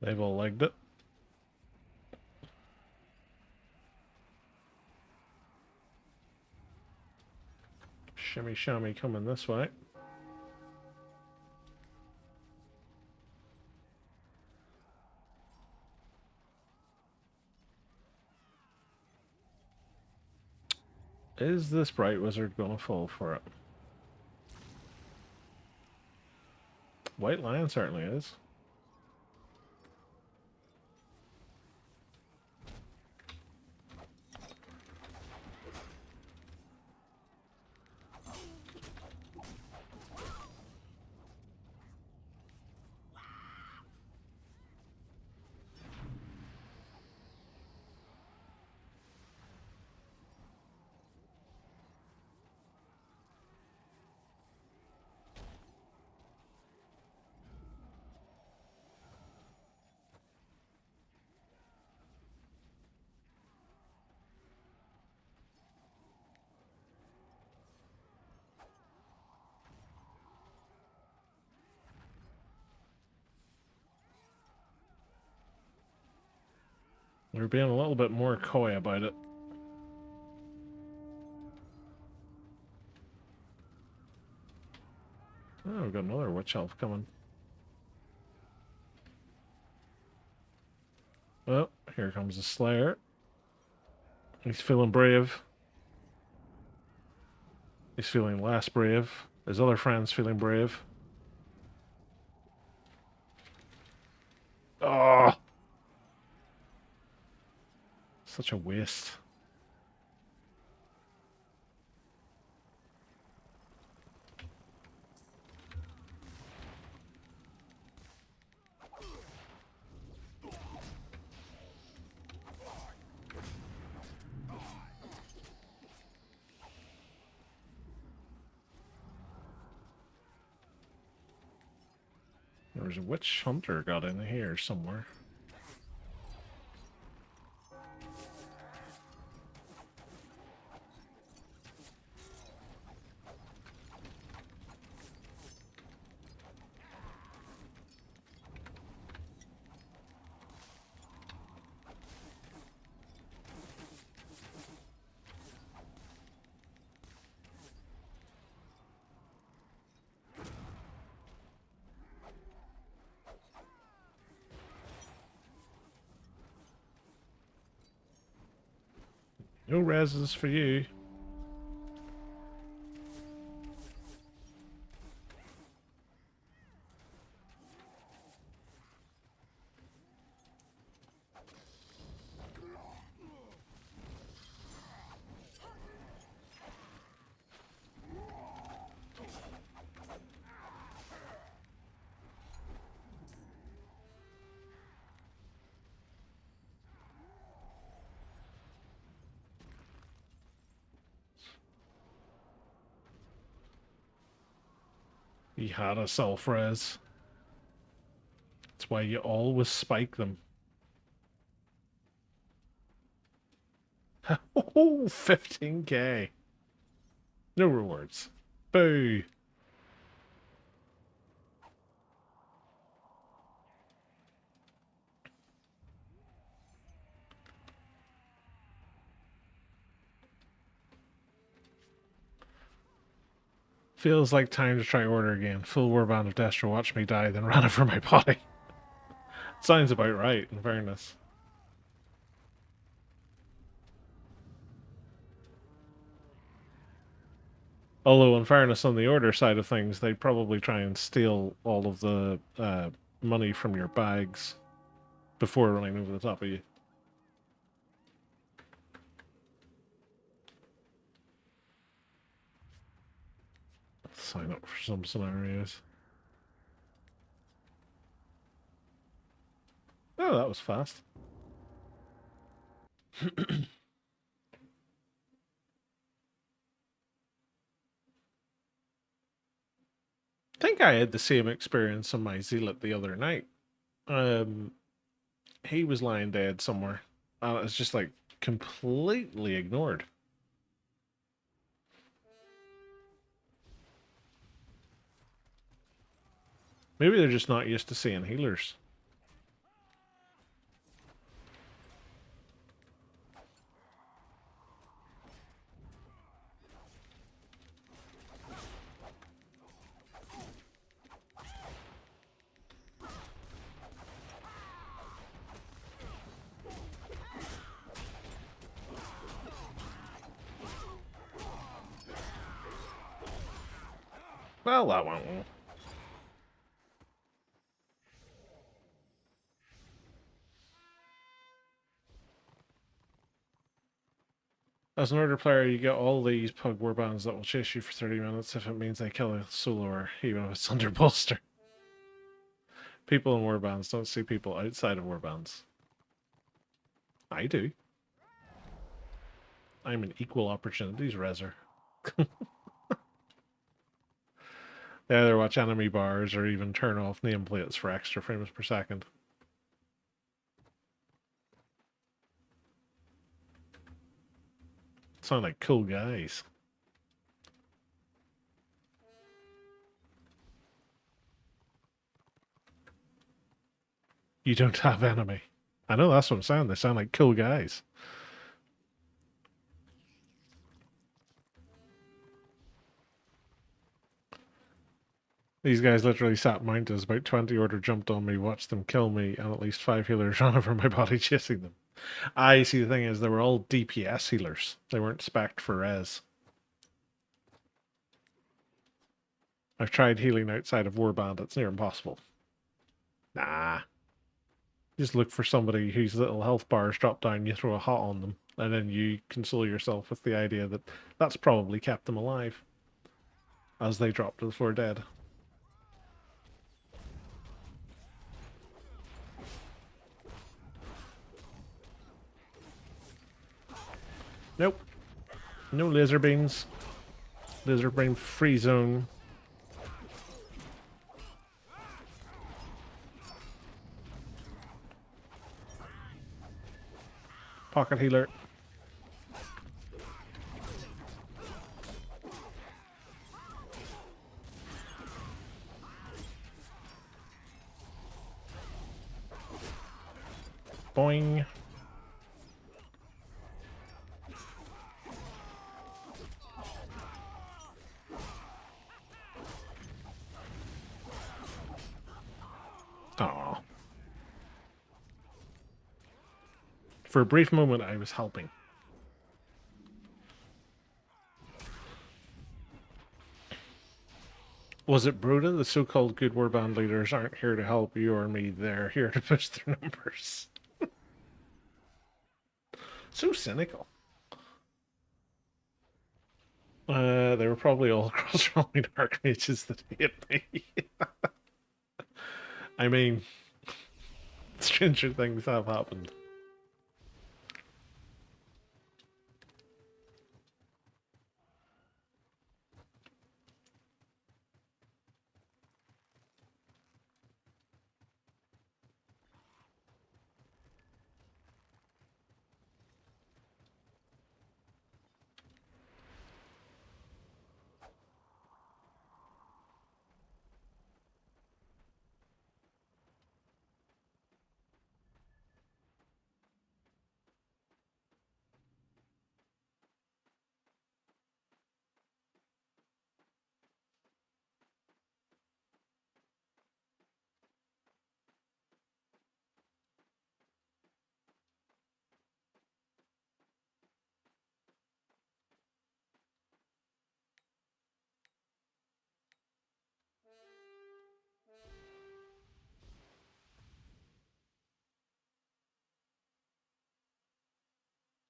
Speaker 1: They've all legged it. Shimmy shammy coming this way. Is this Bright Wizard gonna fall for it? White Lion certainly is. They're being a little bit more coy about it. Oh, we've got another Witch Elf coming. Well, here comes the Slayer. He's feeling brave. He's feeling less brave. His other friend's feeling brave. Oh! Such a waste. There's a Witch Hunter got in here somewhere. No reses for you. He had a self-res. That's why you always spike them. Oh, 15k. No rewards. Boo. Feels like time to try order again. Full warband of Destro, watch me die, then ran over my body. Sounds about right, in fairness. Although, in fairness, on the order side of things, they'd probably try and steal all of the money from your bags. before running over the top of you. Sign up for some scenarios. Oh, that was fast. I think I had the same experience on my Zealot the other night. He was lying dead somewhere. It's just like completely ignored. Maybe they're just not used to seeing healers. Well, that went well. As an order player, you get all these pug warbands that will chase you for 30 minutes if it means they kill a soloer, even if it's under bolster. People in warbands don't see people outside of warbands. I do. I'm an equal opportunities reser. They either watch enemy bars or even turn off nameplates for extra frames per second. Sound like cool guys. You don't have enemy. I know, that's what I'm saying. They sound like cool guys. These guys literally sat mounted as about 20 order jumped on me, watched them kill me, and at least 5 healers ran over my body chasing them. I see, the thing is, they were all DPS healers. They weren't spec'd for res. I've tried healing outside of Warband. It's near impossible. Nah. Just look for somebody whose little health bars drop down, you throw a hot on them, and then you console yourself with the idea that that's probably kept them alive as they drop to the floor dead. Nope. No laser beams. Laser beam free zone. Pocket healer. Boing. Aww. For a brief moment, I was helping. Was it Broda? The so-called good warband leaders aren't here to help you or me. They're here to push their numbers. So cynical. They were probably all cross-rolling archmages that hit me. I mean, stranger things have happened.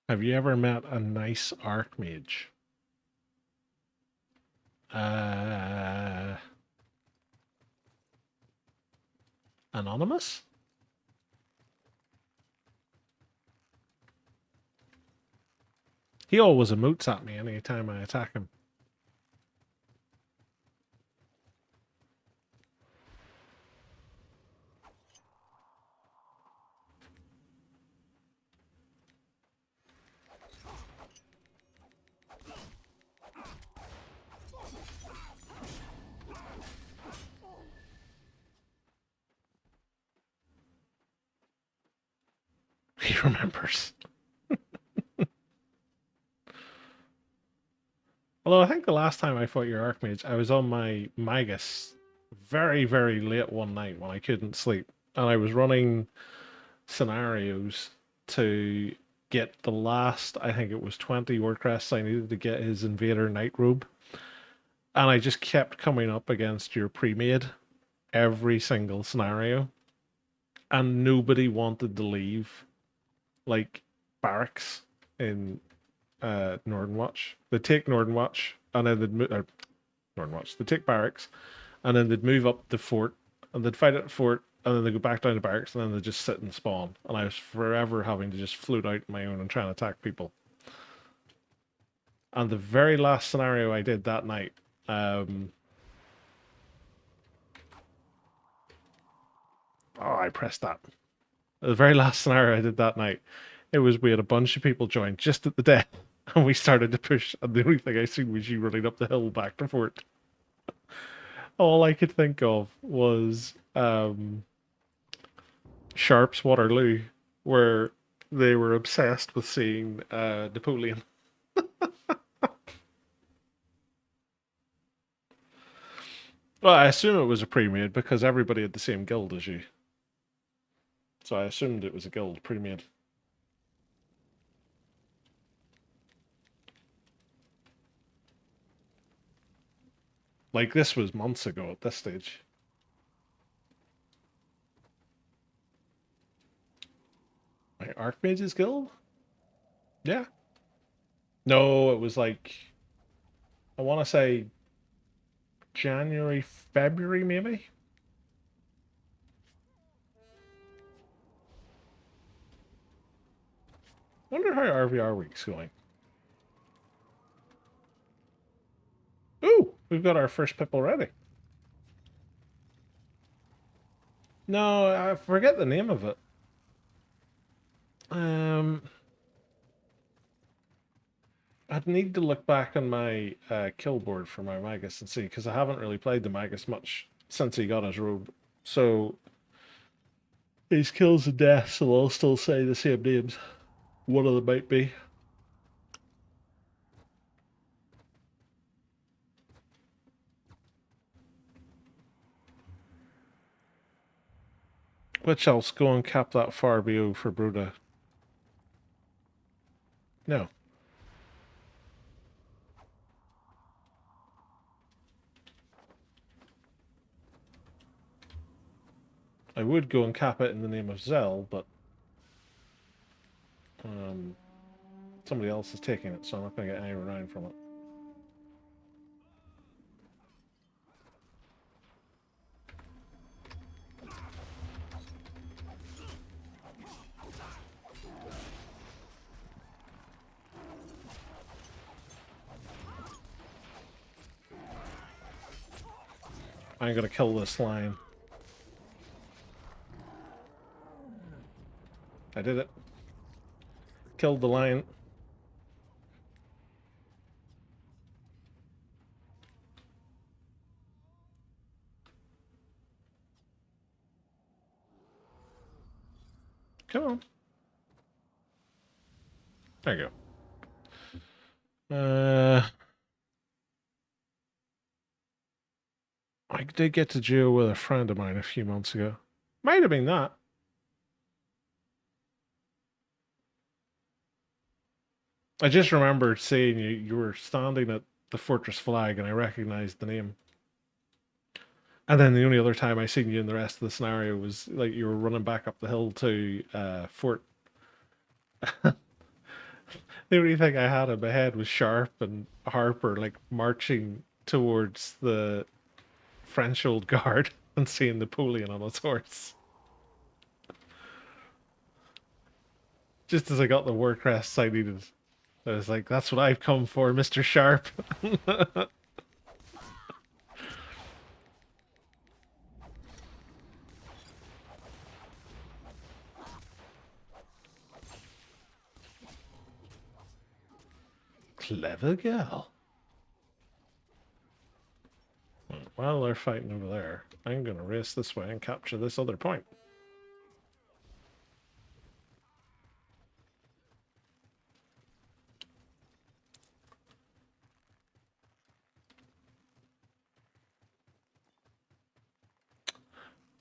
Speaker 1: Have you ever met a nice Archmage? Anonymous? He always emotes at me anytime I attack him. He remembers. Although I think the last time I fought your Archmage, I was on my Magus very, very late one night when I couldn't sleep. And I was running scenarios to get the last, I think it was 20 word crests I needed to get his Invader Night Robe. And I just kept coming up against your pre-made every single scenario. And nobody wanted to leave like barracks in Northernwatch. They'd take Northernwatch and then they'd move Northernwatch. They'd take barracks and then they'd move up the fort and they'd fight at the fort and then they'd go back down to barracks and then they'd just sit and spawn. And I was forever having to just float out on my own and try and attack people. And the very last scenario I did that night, I pressed that. The very last scenario I did that night, it was we had a bunch of people join just at the death, and we started to push. And the only thing I seen was you running up the hill back to fort. All I could think of was Sharp's Waterloo, where they were obsessed with seeing Napoleon. Well, I assume it was a pre-made because everybody had the same guild as you. So I assumed it was a guild pre-made. Like this was months ago at this stage. My Archmage's guild? Yeah. No, it was like I want to say January, February, maybe. Wonder how RVR week's going. Ooh, we've got our first pip already. No, I forget the name of it. I'd need to look back on my kill board for my Magus and see, because I haven't really played the Magus much since he got his robe. So his kills and deaths will all still say the same names. One of them might be. Which else? Go and cap that far BO for Bruda. No. I would go and cap it in the name of Zell, but somebody else is taking it, so I'm not going to get any renown from it. I'm going to kill this lion. I did it. Killed the lion. Come on. There you go. I did get to duel with a friend of mine a few months ago. Might have been that. I just remembered seeing you were standing at the fortress flag and I recognized the name. And then the only other time I seen you in the rest of the scenario was like you were running back up the hill to Fort. The only thing I had in my head was Sharp and Harper like marching towards the French old guard and seeing Napoleon on his horse. Just as I got the war crests I needed, I was like, "That's what I've come for, Mister Sharp." Clever girl. While they're fighting over there, I'm gonna race this way and capture this other point.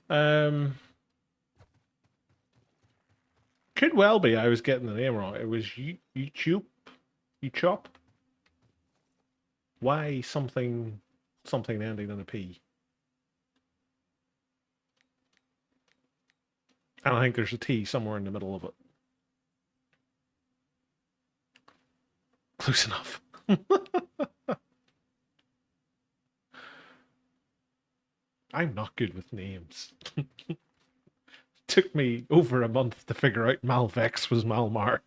Speaker 1: Um, could well be I was getting the name wrong. It was YouTube, Uchop. Why something ending in a P? And I think there's a T somewhere in the middle of it. Close enough. I'm not good with names. Took me over a month to figure out Malvex was Malmar.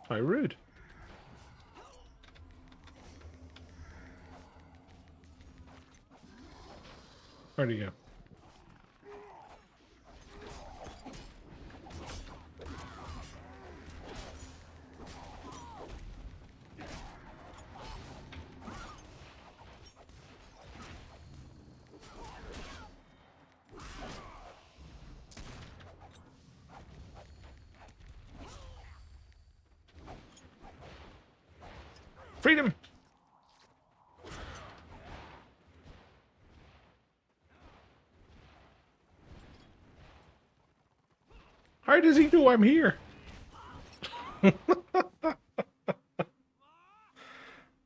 Speaker 1: How rude. Where'd he go? Freedom! How does he know I'm here?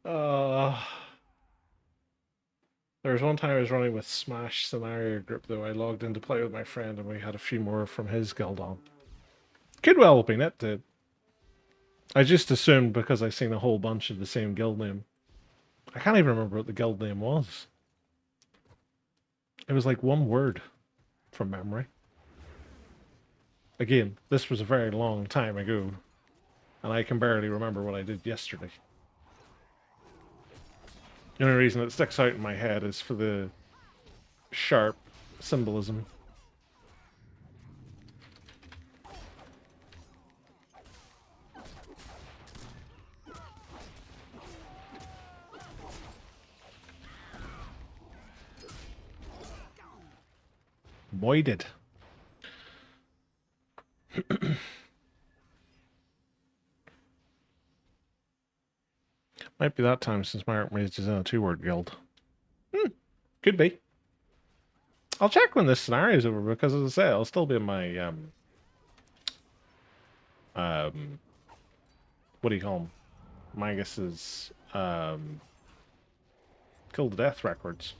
Speaker 1: uh, there was one time I was running with Smash Scenario Group, though. I logged in to play with my friend, and we had a few more from his guild on. Could well have been it, did. I just assumed because I seen a whole bunch of the same guild name. I can't even remember what the guild name was. It was like one word from memory. Again, this was a very long time ago, and I can barely remember what I did yesterday. The only reason it sticks out in my head is for the sharp symbolism. Voided. Might be that time since my Archmage is in a 2-word guild. Could be. I'll check when this scenario's over because, as I say, I'll still be in my what do you call them? Magus's kill to death records.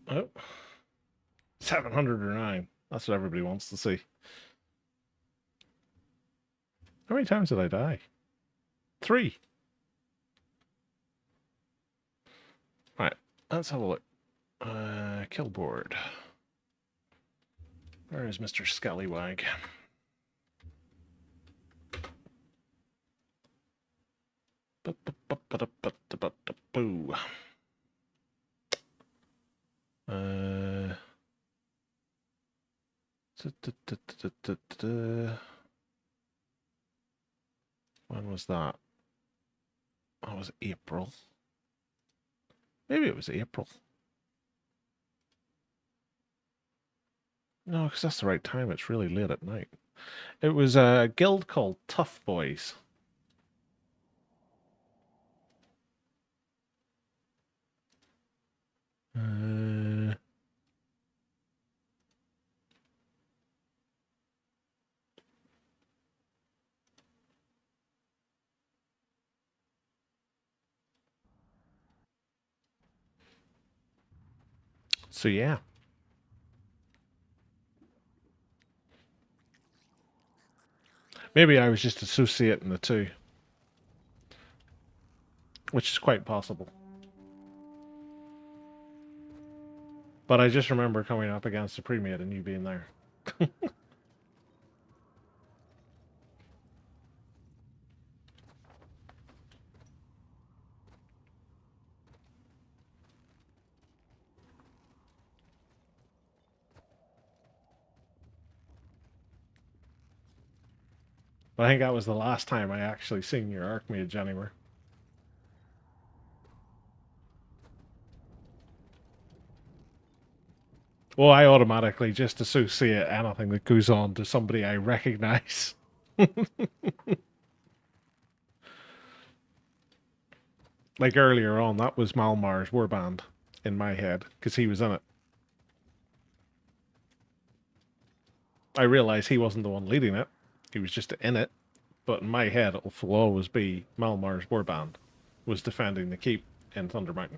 Speaker 1: Oh, 709. That's what everybody wants to see. How many times did I die? 3. Right, let's have a look. Kill board. Where is Mr. Scallywag? Boo. When was that? That was April. Maybe it was April. No, because that's the right time. It's really late at night. It was a guild called Tough Boys. So yeah. Maybe I was just associating the two. Which is quite possible. But I just remember coming up against the pre-made and you being there. But I think that was the last time I actually seen your Archmage anywhere. Well, I automatically just associate anything that goes on to somebody I recognize. Like earlier on, that was Malmar's warband in my head, because he was in it. I realised he wasn't the one leading it, he was just in it, but in my head it will always be Malmar's warband was defending the keep in Thunder Mountain.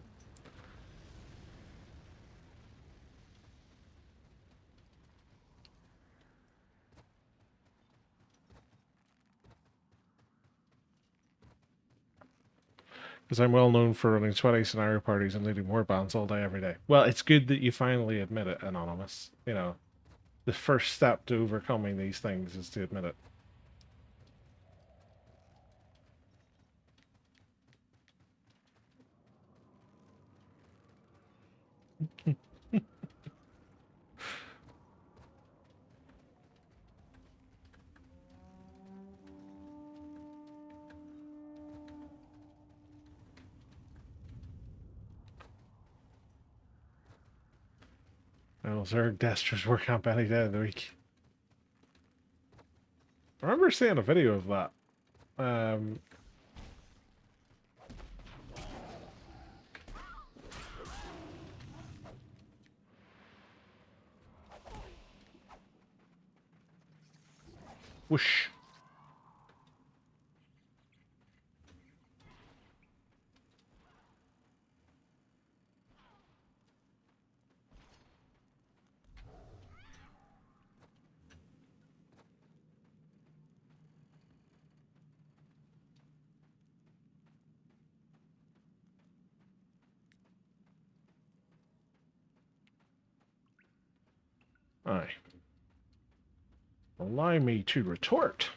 Speaker 1: Because I'm well known for running sweaty scenario parties and leading warbands all day, every day. Well, it's good that you finally admit it, Anonymous. You know, the first step to overcoming these things is to admit it. Well, Zerg Destra's work camp any day of the week. I remember seeing a video of that. Whoosh. Aye. Allow me to retort.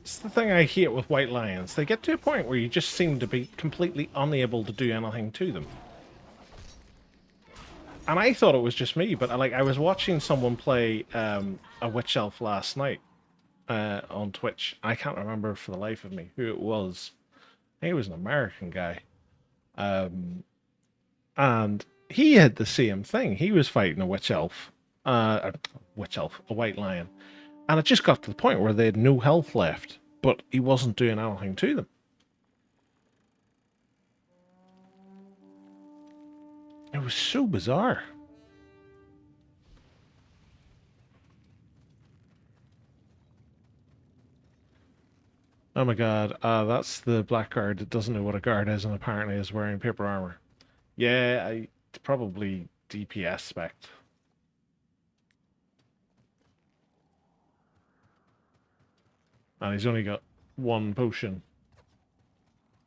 Speaker 1: It's the thing I hate with White Lions. They get to a point where you just seem to be completely unable to do anything to them. And I thought it was just me, but I was watching someone play a Witch Elf last night on Twitch. I can't remember for the life of me who it was. I think it was an American guy. And he had the same thing. He was fighting a Witch Elf. A White Lion. And it just got to the point where they had no health left, but he wasn't doing anything to them. It was so bizarre. Oh my god, that's the black guard that doesn't know what a guard is and apparently is wearing paper armor. Yeah, probably DPS spec. And he's only got one potion,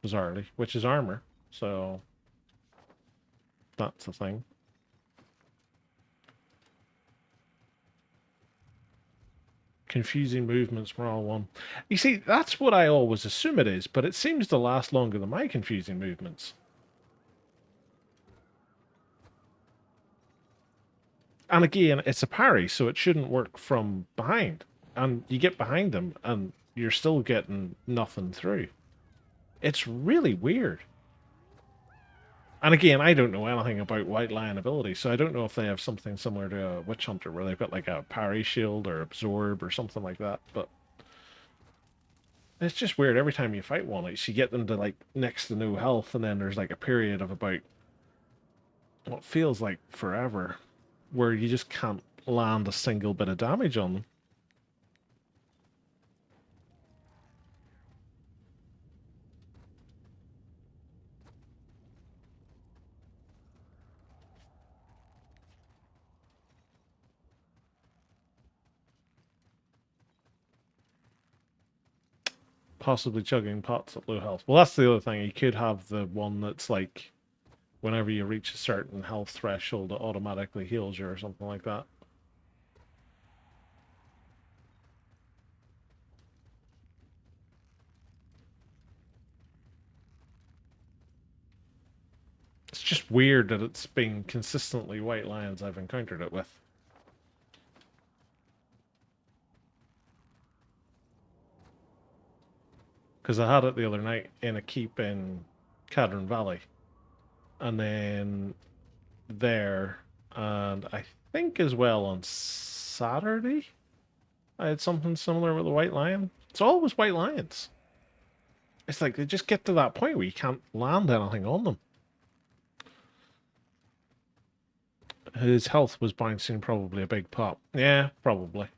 Speaker 1: bizarrely, which is armor. So that's a thing. Confusing movements for all one. You see, that's what I always assume it is, but it seems to last longer than my confusing movements. And again, it's a parry, so it shouldn't work from behind. And you get behind them, and you're still getting nothing through. It's really weird. And again, I don't know anything about White Lion ability, so I don't know if they have something similar to a Witch Hunter, where they've got like a parry shield or absorb or something like that. But it's just weird. Every time you fight one, it's you get them to like next to no health, and then there's like a period of about what feels like forever, where you just can't land a single bit of damage on them. Possibly chugging pots at low health. Well, that's the other thing. You could have the one that's like whenever you reach a certain health threshold, it automatically heals you or something like that. It's just weird that it's been consistently White Lions I've encountered it with. Because I had it the other night in a keep in Cadron Valley. And then there, and I think as well on Saturday, I had something similar with the White Lion. It's always White Lions. It's like they just get to that point where you can't land anything on them. His health was bouncing probably a big pop. Yeah, probably.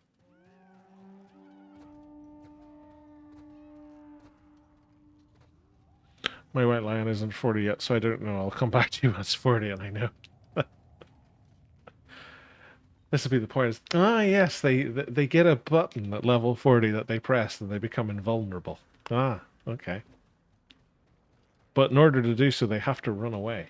Speaker 1: My White Lion isn't 40 yet, so I don't know. I'll come back to you when it's 40 and I know. This will be the point. Is, yes, they get a button at level 40 that they press and they become invulnerable. Ah, okay. But in order to do so, they have to run away.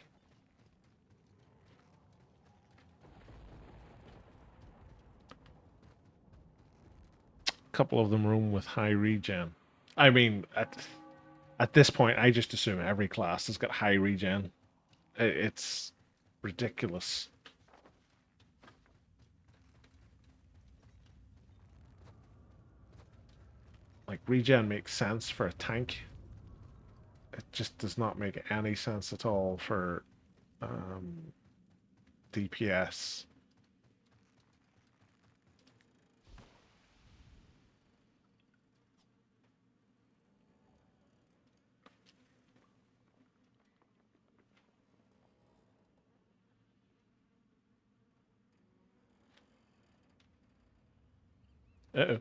Speaker 1: A couple of them roam with high regen. I mean, at this point, I just assume every class has got high regen. It's ridiculous. Like, regen makes sense for a tank. It just does not make any sense at all for DPS. Uh-oh.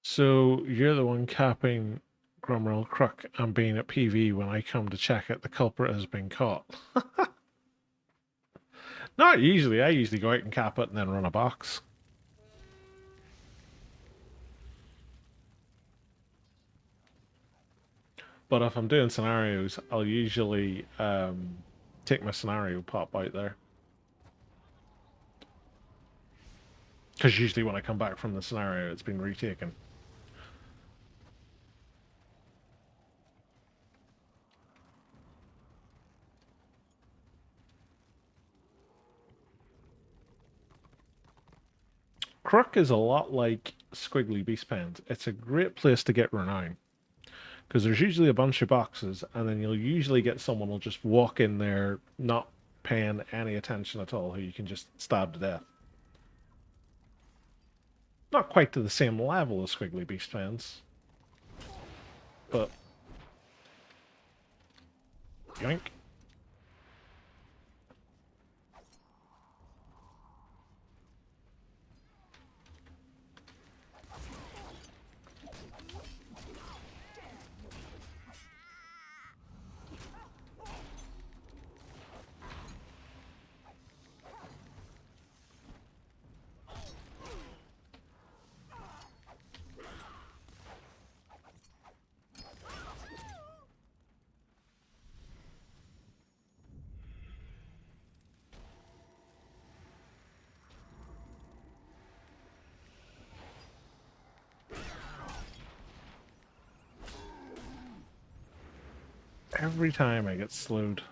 Speaker 1: So you're the one capping Grumrel Crook and being at PV when I come to check it, the culprit has been caught. Not usually. I usually go out and cap it and then run a box. But if I'm doing scenarios, I'll usually take my scenario pop out there. Because usually when I come back from the scenario, it's been retaken. Crook is a lot like Squiggly Beast Pens. It's a great place to get renown. Because there's usually a bunch of boxes, and then you'll usually get someone who'll just walk in there, not paying any attention at all, who you can just stab to death. Not quite to the same level as Squiggly Beast Pens, but yoink. Every time I get slowed.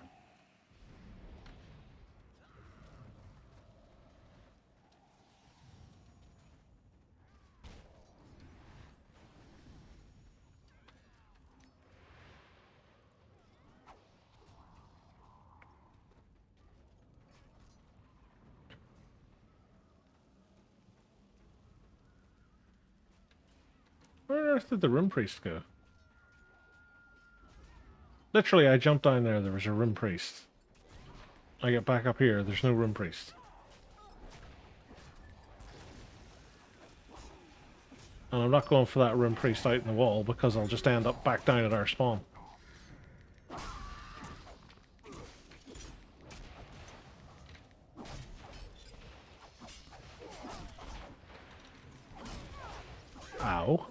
Speaker 1: Where on earth did the Rune Priest go? Literally, I jumped down there was a Rune Priest. I get back up here, there's no Rune Priest. And I'm not going for that Rune Priest out in the wall because I'll just end up back down at our spawn. Ow.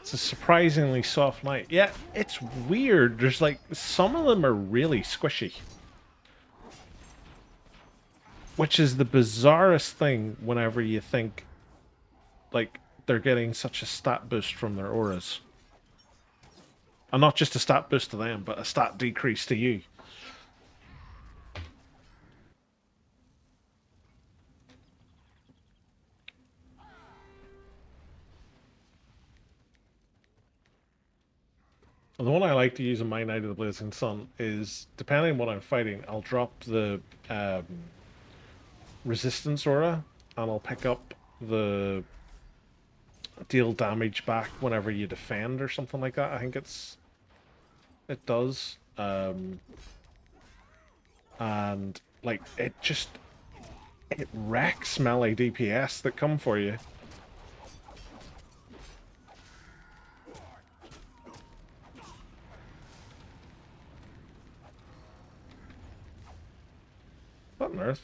Speaker 1: It's a surprisingly soft night. Yeah, it's weird. There's like, some of them are really squishy. Which is the bizarrest thing whenever you think, like, they're getting such a stat boost from their auras. And not just a stat boost to them, but a stat decrease to you. The one I like to use in my Night of the Blazing Sun is, depending on what I'm fighting, I'll drop the resistance aura, and I'll pick up the deal damage back whenever you defend or something like that. I think it does. And like it wrecks melee DPS that come for you. What on earth?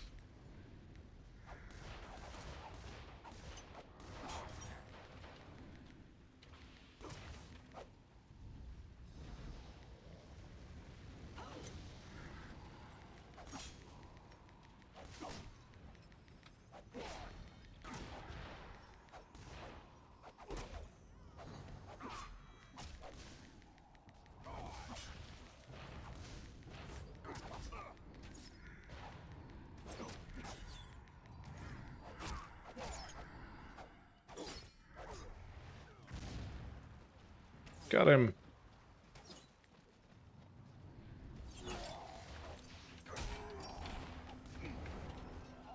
Speaker 1: Got him.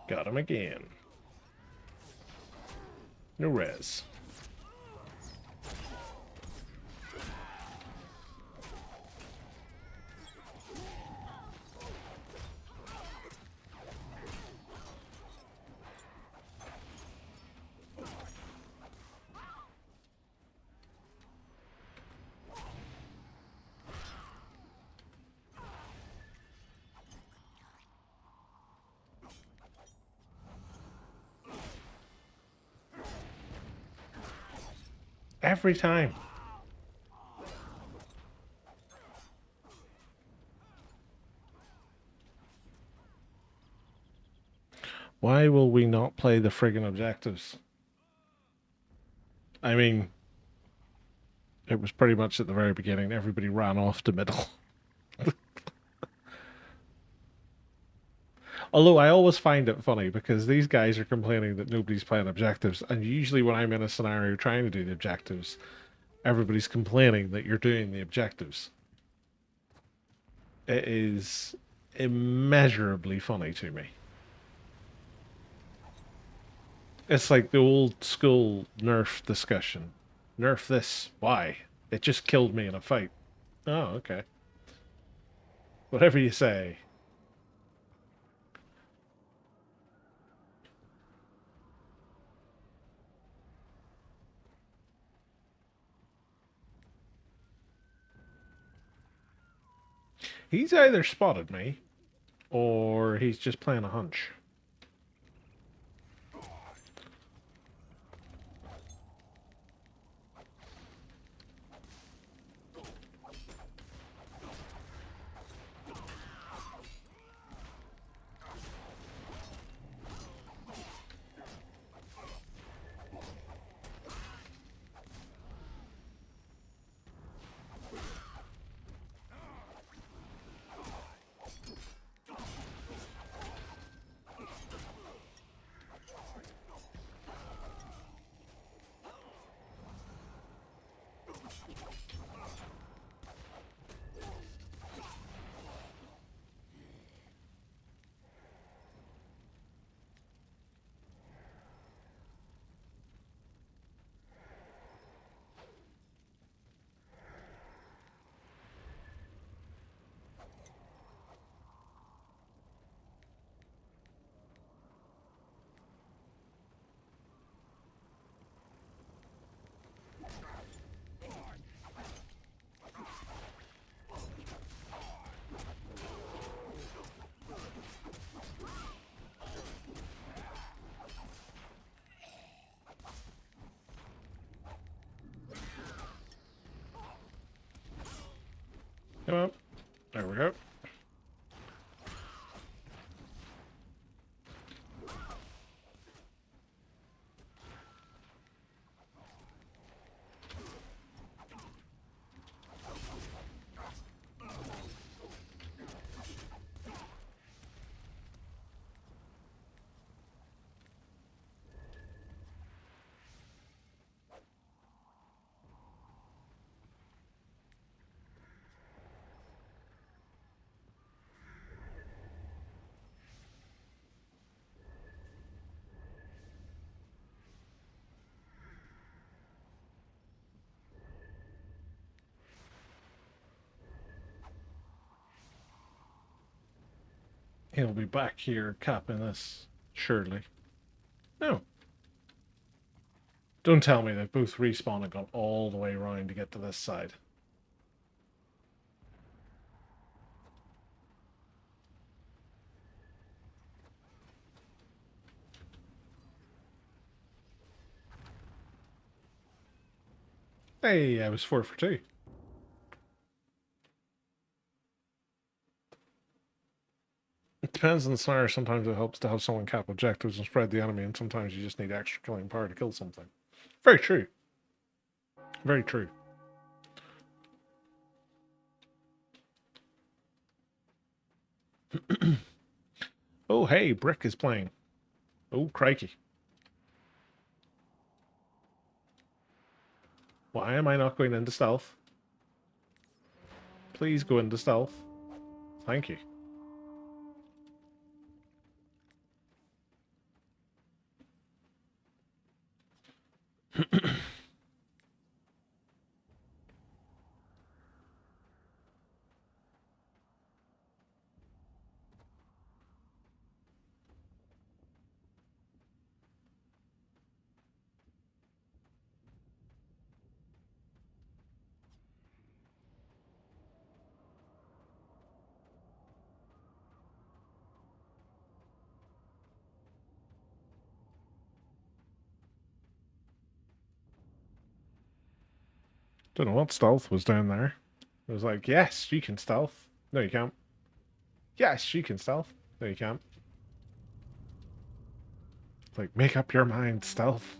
Speaker 1: Got him again. No res. Every time. Why will we not play the friggin' objectives? I mean, it was pretty much at the very beginning. Everybody ran off to middle. Although I always find it funny because these guys are complaining that nobody's playing objectives, and usually when I'm in a scenario trying to do the objectives, everybody's complaining that you're doing the objectives. It is immeasurably funny to me. It's like the old school nerf discussion. Nerf this. Why? It just killed me in a fight. Oh, okay. Whatever you say. He's either spotted me, or he's just playing a hunch. Come on. There we go. He'll be back here capping this, surely. No. Don't tell me they both respawned and gone all the way around to get to this side. Hey, I was 4 for 2. It depends on the scenario. Sometimes it helps to have someone cap objectives and spread the enemy, and sometimes you just need extra killing power to kill something. Very true. Very true. Oh, hey, Brick is playing. Oh, crikey. Why am I not going into stealth? Please go into stealth. Thank you. Don't know what stealth was down there. It was like, yes, you can stealth. No, you can't. Yes, you can stealth. No, you can't. It's like, make up your mind, stealth.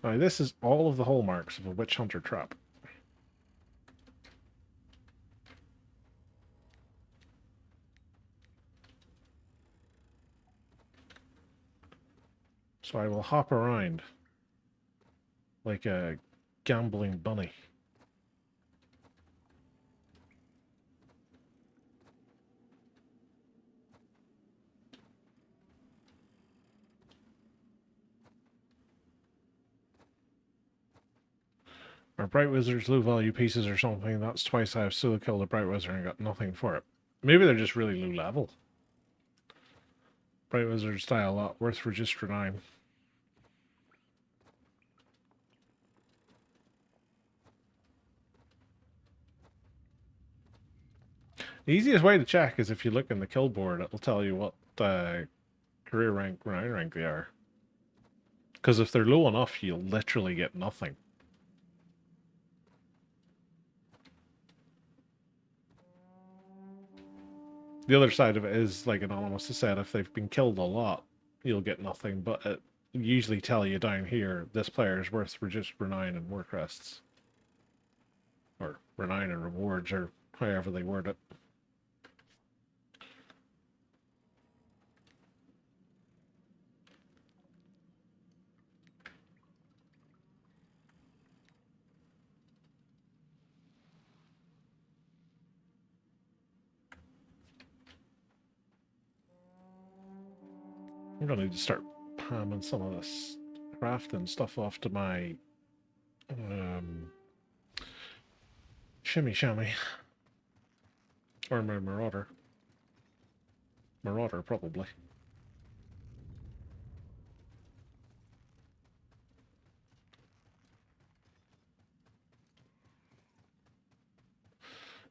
Speaker 1: Now, this is all of the hallmarks of a witch hunter trap. So I will hop around like a gambling bunny. Or Bright Wizard's low value pieces or something. That's twice I've solo killed a Bright Wizard and got nothing for it. Maybe they're just really low level. Bright Wizards die a lot, worth for just renown. The easiest way to check is if you look in the kill board, it'll tell you what career rank, renown rank they are. Because if they're low enough, you'll literally get nothing. The other side of it is, like Anonymous has said, if they've been killed a lot, you'll get nothing, but it usually tell you down here, this player is worth reduced renown and war crests. Or renown and rewards, or however they word it. I'm gonna need to start palming some of this crafting stuff off to my shimmy shammy. Or my marauder. Marauder, probably.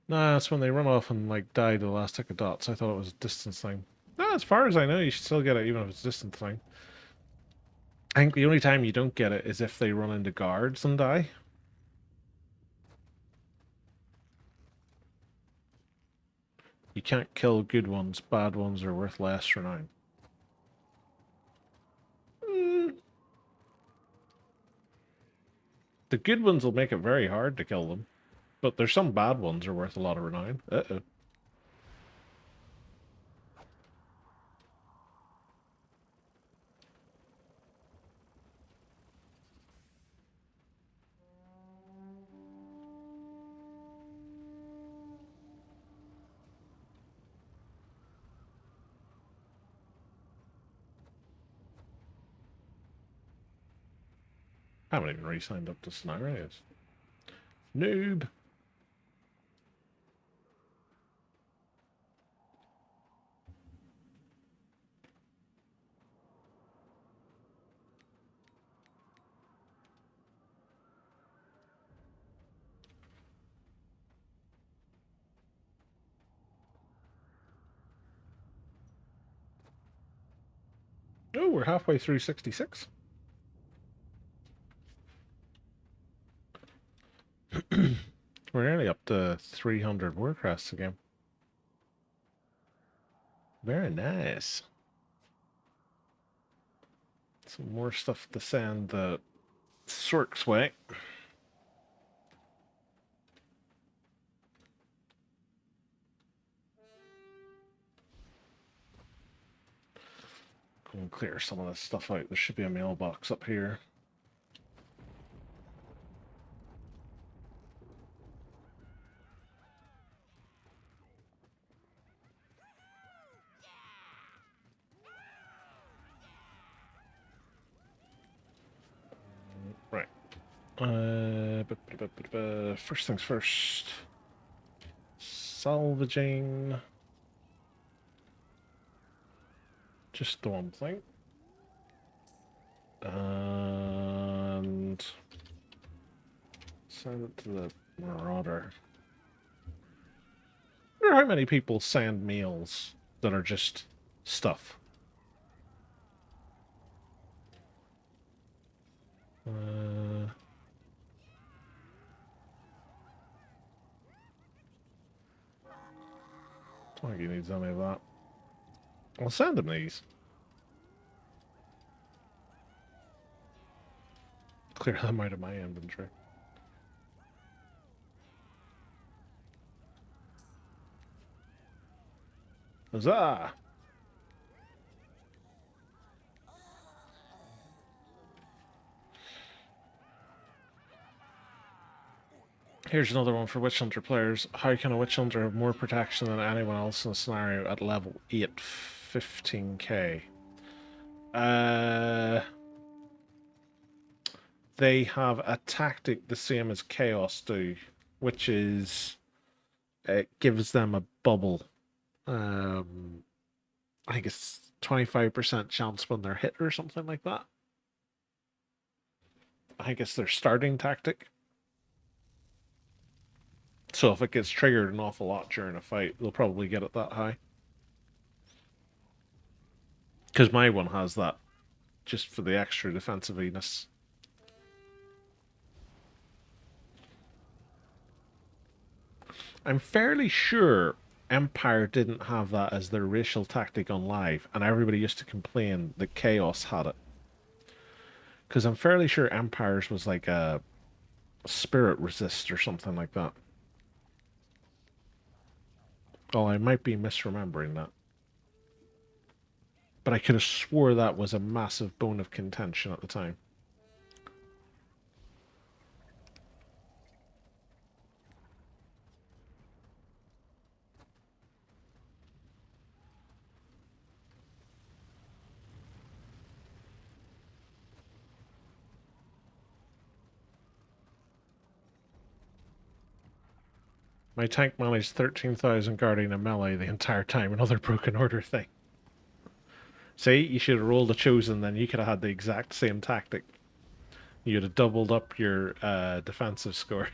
Speaker 1: Nah, that's when they run off and like die to the last tick of dots. I thought it was a distance thing. No, as far as I know, you should still get it even if it's a distance thing. I think the only time you don't get it is if they run into guards and die. You can't kill good ones. Bad ones are worth less renown. The good ones will make it very hard to kill them. But there's some bad ones are worth a lot of renown. Uh-oh. I haven't even re-signed up to scenarios. Noob! Oh, we're halfway through 66. We're nearly up to 300 war crests again. Very nice. Some more stuff to send the Sork's way. Go and clear some of this stuff out. There should be a mailbox up here. Right. First things first. Salvaging. Just the one thing. And send it to the Marauder. I wonder how many people send meals that are just stuff. I don't think he needs any of that. I'll send him these. Clear them out of my inventory. Huzzah! Here's another one for Witch Hunter players. How can a Witch Hunter have more protection than anyone else in a scenario at level 8, 15k? They have a tactic the same as Chaos do, which is it gives them a bubble. I think it's 25% chance when they're hit or something like that. I think it's their starting tactic. So if it gets triggered an awful lot during a fight, they'll probably get it that high. Because my one has that, just for the extra defensiveness. I'm fairly sure Empire didn't have that as their racial tactic on live, and everybody used to complain that Chaos had it. Because I'm fairly sure Empire's was like a spirit resist or something like that. Oh, I might be misremembering that. But I could have swore that was a massive bone of contention at the time. My tank managed 13,000 guarding a melee the entire time, another Broken Order thing. See, you should have rolled a Chosen, then you could have had the exact same tactic. You'd have doubled up your defensive score.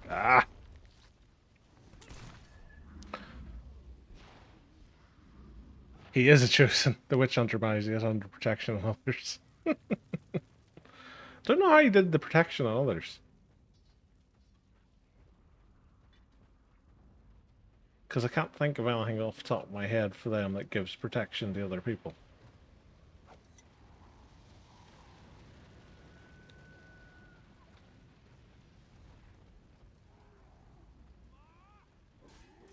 Speaker 1: Ah! He is a Chosen. The Witch Hunter buys he is under protection on others. Don't know how he did the protection on others. Because I can't think of anything off the top of my head for them that gives protection to other people.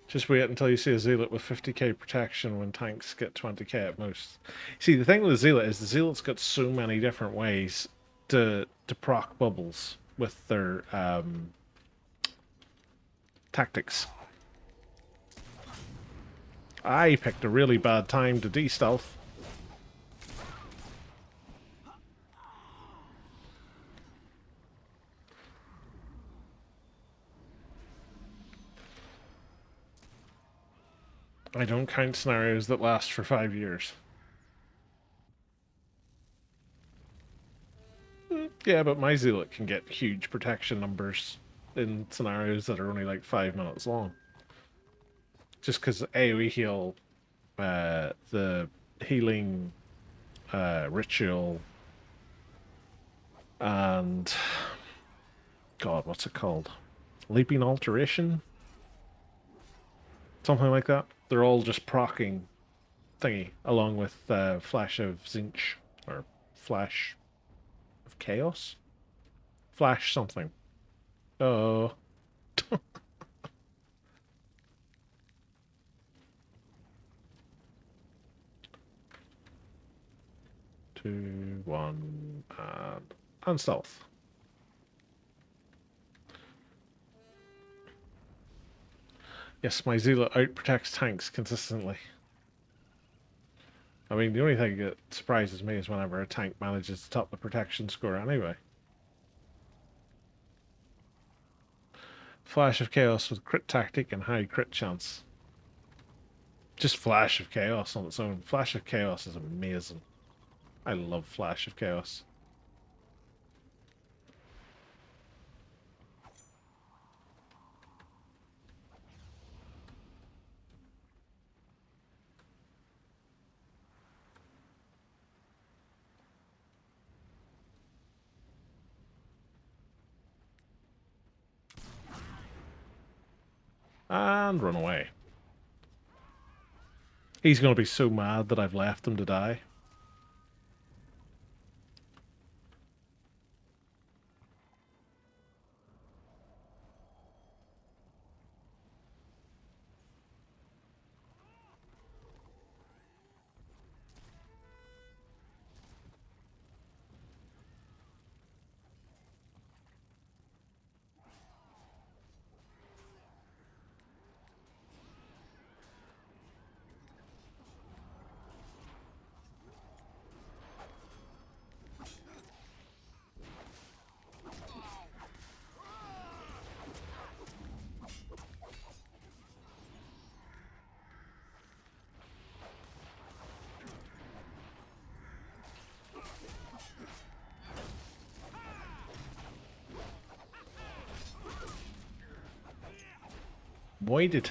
Speaker 1: Just wait until you see a Zealot with 50k protection when tanks get 20k at most. See, the thing with the Zealot is the Zealot's got so many different ways to proc bubbles with their tactics. I picked a really bad time to de-stealth. I don't count scenarios that last for 5 years. Yeah, but my Zealot can get huge protection numbers in scenarios that are only like 5 minutes long. Just because AoE heal, the healing ritual, and God, what's it called? Leaping Alteration? Something like that. They're all just proccing thingy, along with Flash of Zinch, or Flash of Chaos? Flash something. Oh. 2, 1, and stealth. Yes, my Zealot out-protects tanks consistently. I mean, the only thing that surprises me is whenever a tank manages to top the protection score anyway. Flash of Chaos with crit tactic and high crit chance. Just Flash of Chaos on its own. Flash of Chaos is amazing. I love Flash of Chaos. And run away. He's going to be so mad that I've left him to die. Voided.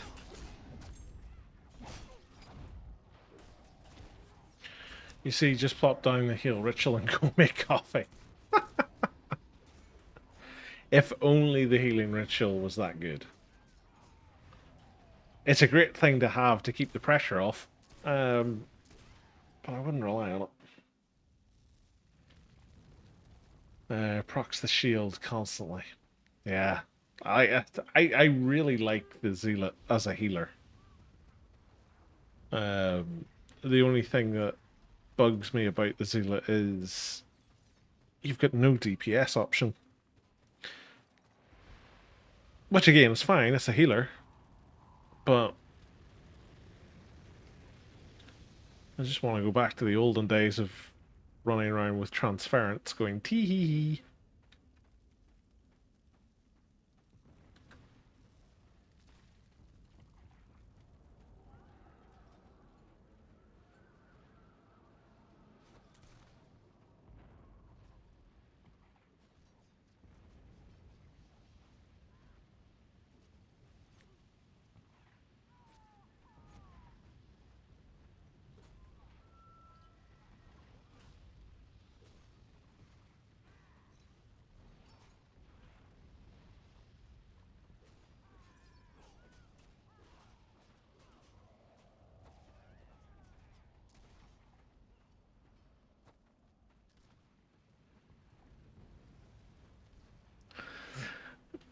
Speaker 1: You see, just plop down the heal ritual and go make coffee. If only the healing ritual was that good. It's a great thing to have to keep the pressure off, but I wouldn't rely on it. Procs the shield constantly. Yeah, I really like the Zealot as a healer. The only thing that bugs me about the Zealot is you've got no DPS option. Which again is fine, it's a healer. But I just want to go back to the olden days of running around with transference going tee hee hee.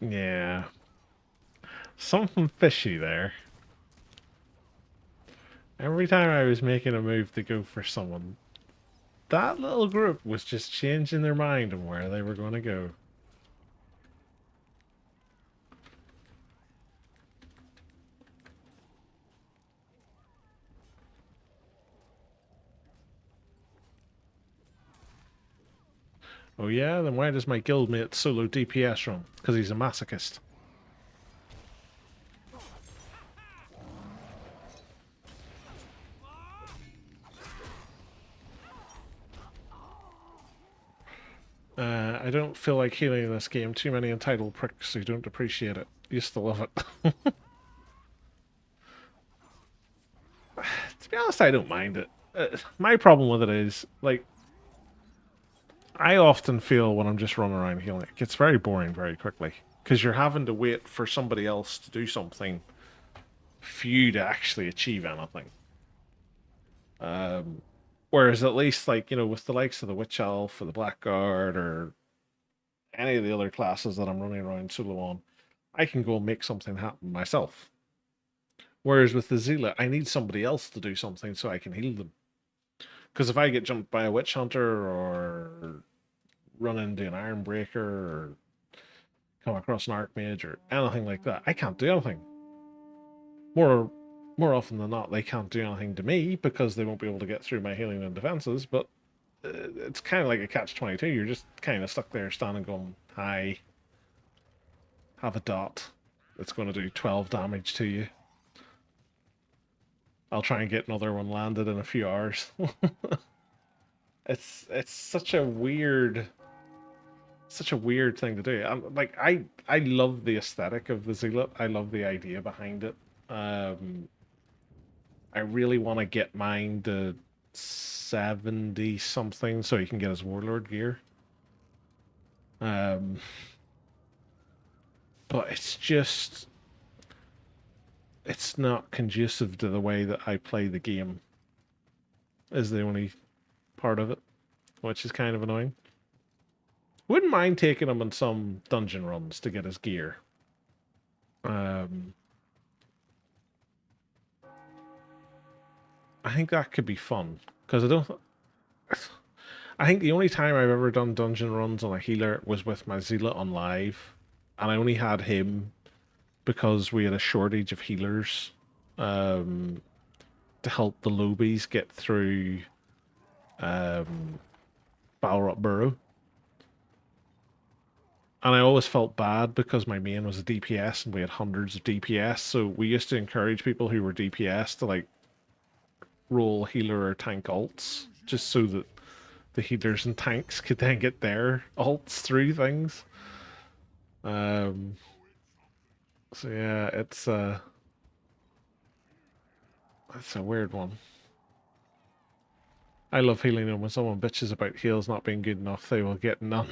Speaker 1: Yeah. Something fishy there. Every time I was making a move to go for someone, that little group was just changing their mind on where they were going to go. Oh yeah? Then why does my guildmate solo DPS run? Because he's a masochist. I don't feel like healing in this game. Too many entitled pricks who don't appreciate it. Used to love it. To be honest, I don't mind it. My problem with it is, like, I often feel when I'm just running around healing, it gets very boring very quickly. Because you're having to wait for somebody else to do something for you to actually achieve anything. Whereas at least, like, you know, with the likes of the Witch Elf or the Blackguard or any of the other classes that I'm running around solo on, I can go and make something happen myself. Whereas with the Zealot, I need somebody else to do something so I can heal them. Because if I get jumped by a Witch Hunter or run into an Iron Breaker or come across an Archmage or anything like that, I can't do anything. more more often than not, they can't do anything to me because they won't be able to get through my healing and defenses. But it's kind of like a catch-22. You're just kind of stuck there standing going, hi, have a dot that's going to do 12 damage to you. I'll try and get another one landed in a few hours. It's such a weird thing to do. I love the aesthetic of the Zealot. I love the idea behind it. I really want to get mine to 70 something so you can get his warlord gear. But it's not conducive to the way that I play the game. Is the only part of it, which is kind of annoying. Wouldn't mind taking him on some dungeon runs to get his gear. I think that could be fun because I think the only time I've ever done dungeon runs on a healer was with my Zealot on live, and I only had him because we had a shortage of healers to help the lobies get through Balrog Burrow. And I always felt bad because my main was a DPS and we had hundreds of DPS, so we used to encourage people who were DPS to like roll healer or tank ults just so that the healers and tanks could then get their ults through things. So yeah, it's a weird one. I love healing them. When someone bitches about heals not being good enough, they will get none.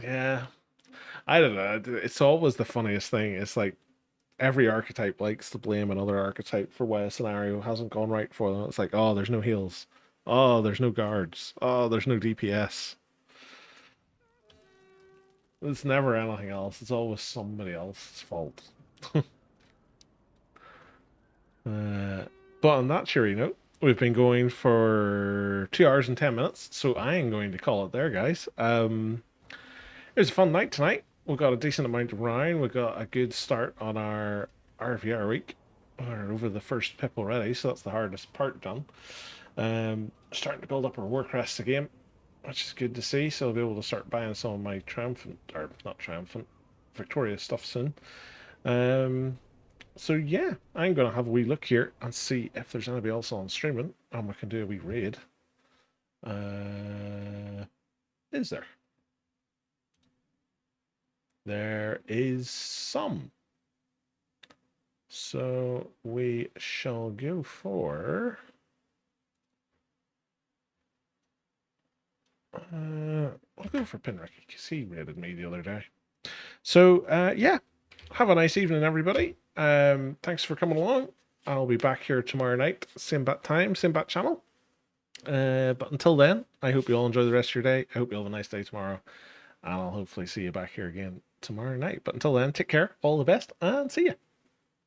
Speaker 1: Yeah, I don't know. It's always the funniest thing. It's like every archetype likes to blame another archetype for why a scenario hasn't gone right for them. It's like, oh, there's no heals. Oh, there's no guards. Oh, there's no DPS. It's never anything else. It's always somebody else's fault. Uh, but on that cheery note, we've been going for 2 hours and 10 minutes, so I am going to call it there, guys. It was a fun night tonight. We got a decent amount of round. We got a good start on our RVR week. We're over the first pip already, so that's the hardest part done. Starting to build up our war crest again, which is good to see. So I'll be able to start buying some of my triumphant, or not triumphant, victorious stuff soon. So yeah, I'm gonna have a wee look here and see if there's anybody else on streaming, and we can do a wee raid. Is there? There is some. So we shall go for. I'll go for Pinrick because he raided me the other day. So yeah, have a nice evening, everybody. Thanks for coming along. I'll be back here tomorrow night, same bat time, same bat channel. But until then, I hope you all enjoy the rest of your day. I hope you all have a nice day tomorrow, and I'll hopefully see you back here again tomorrow night. But until then, take care, all the best, and see you.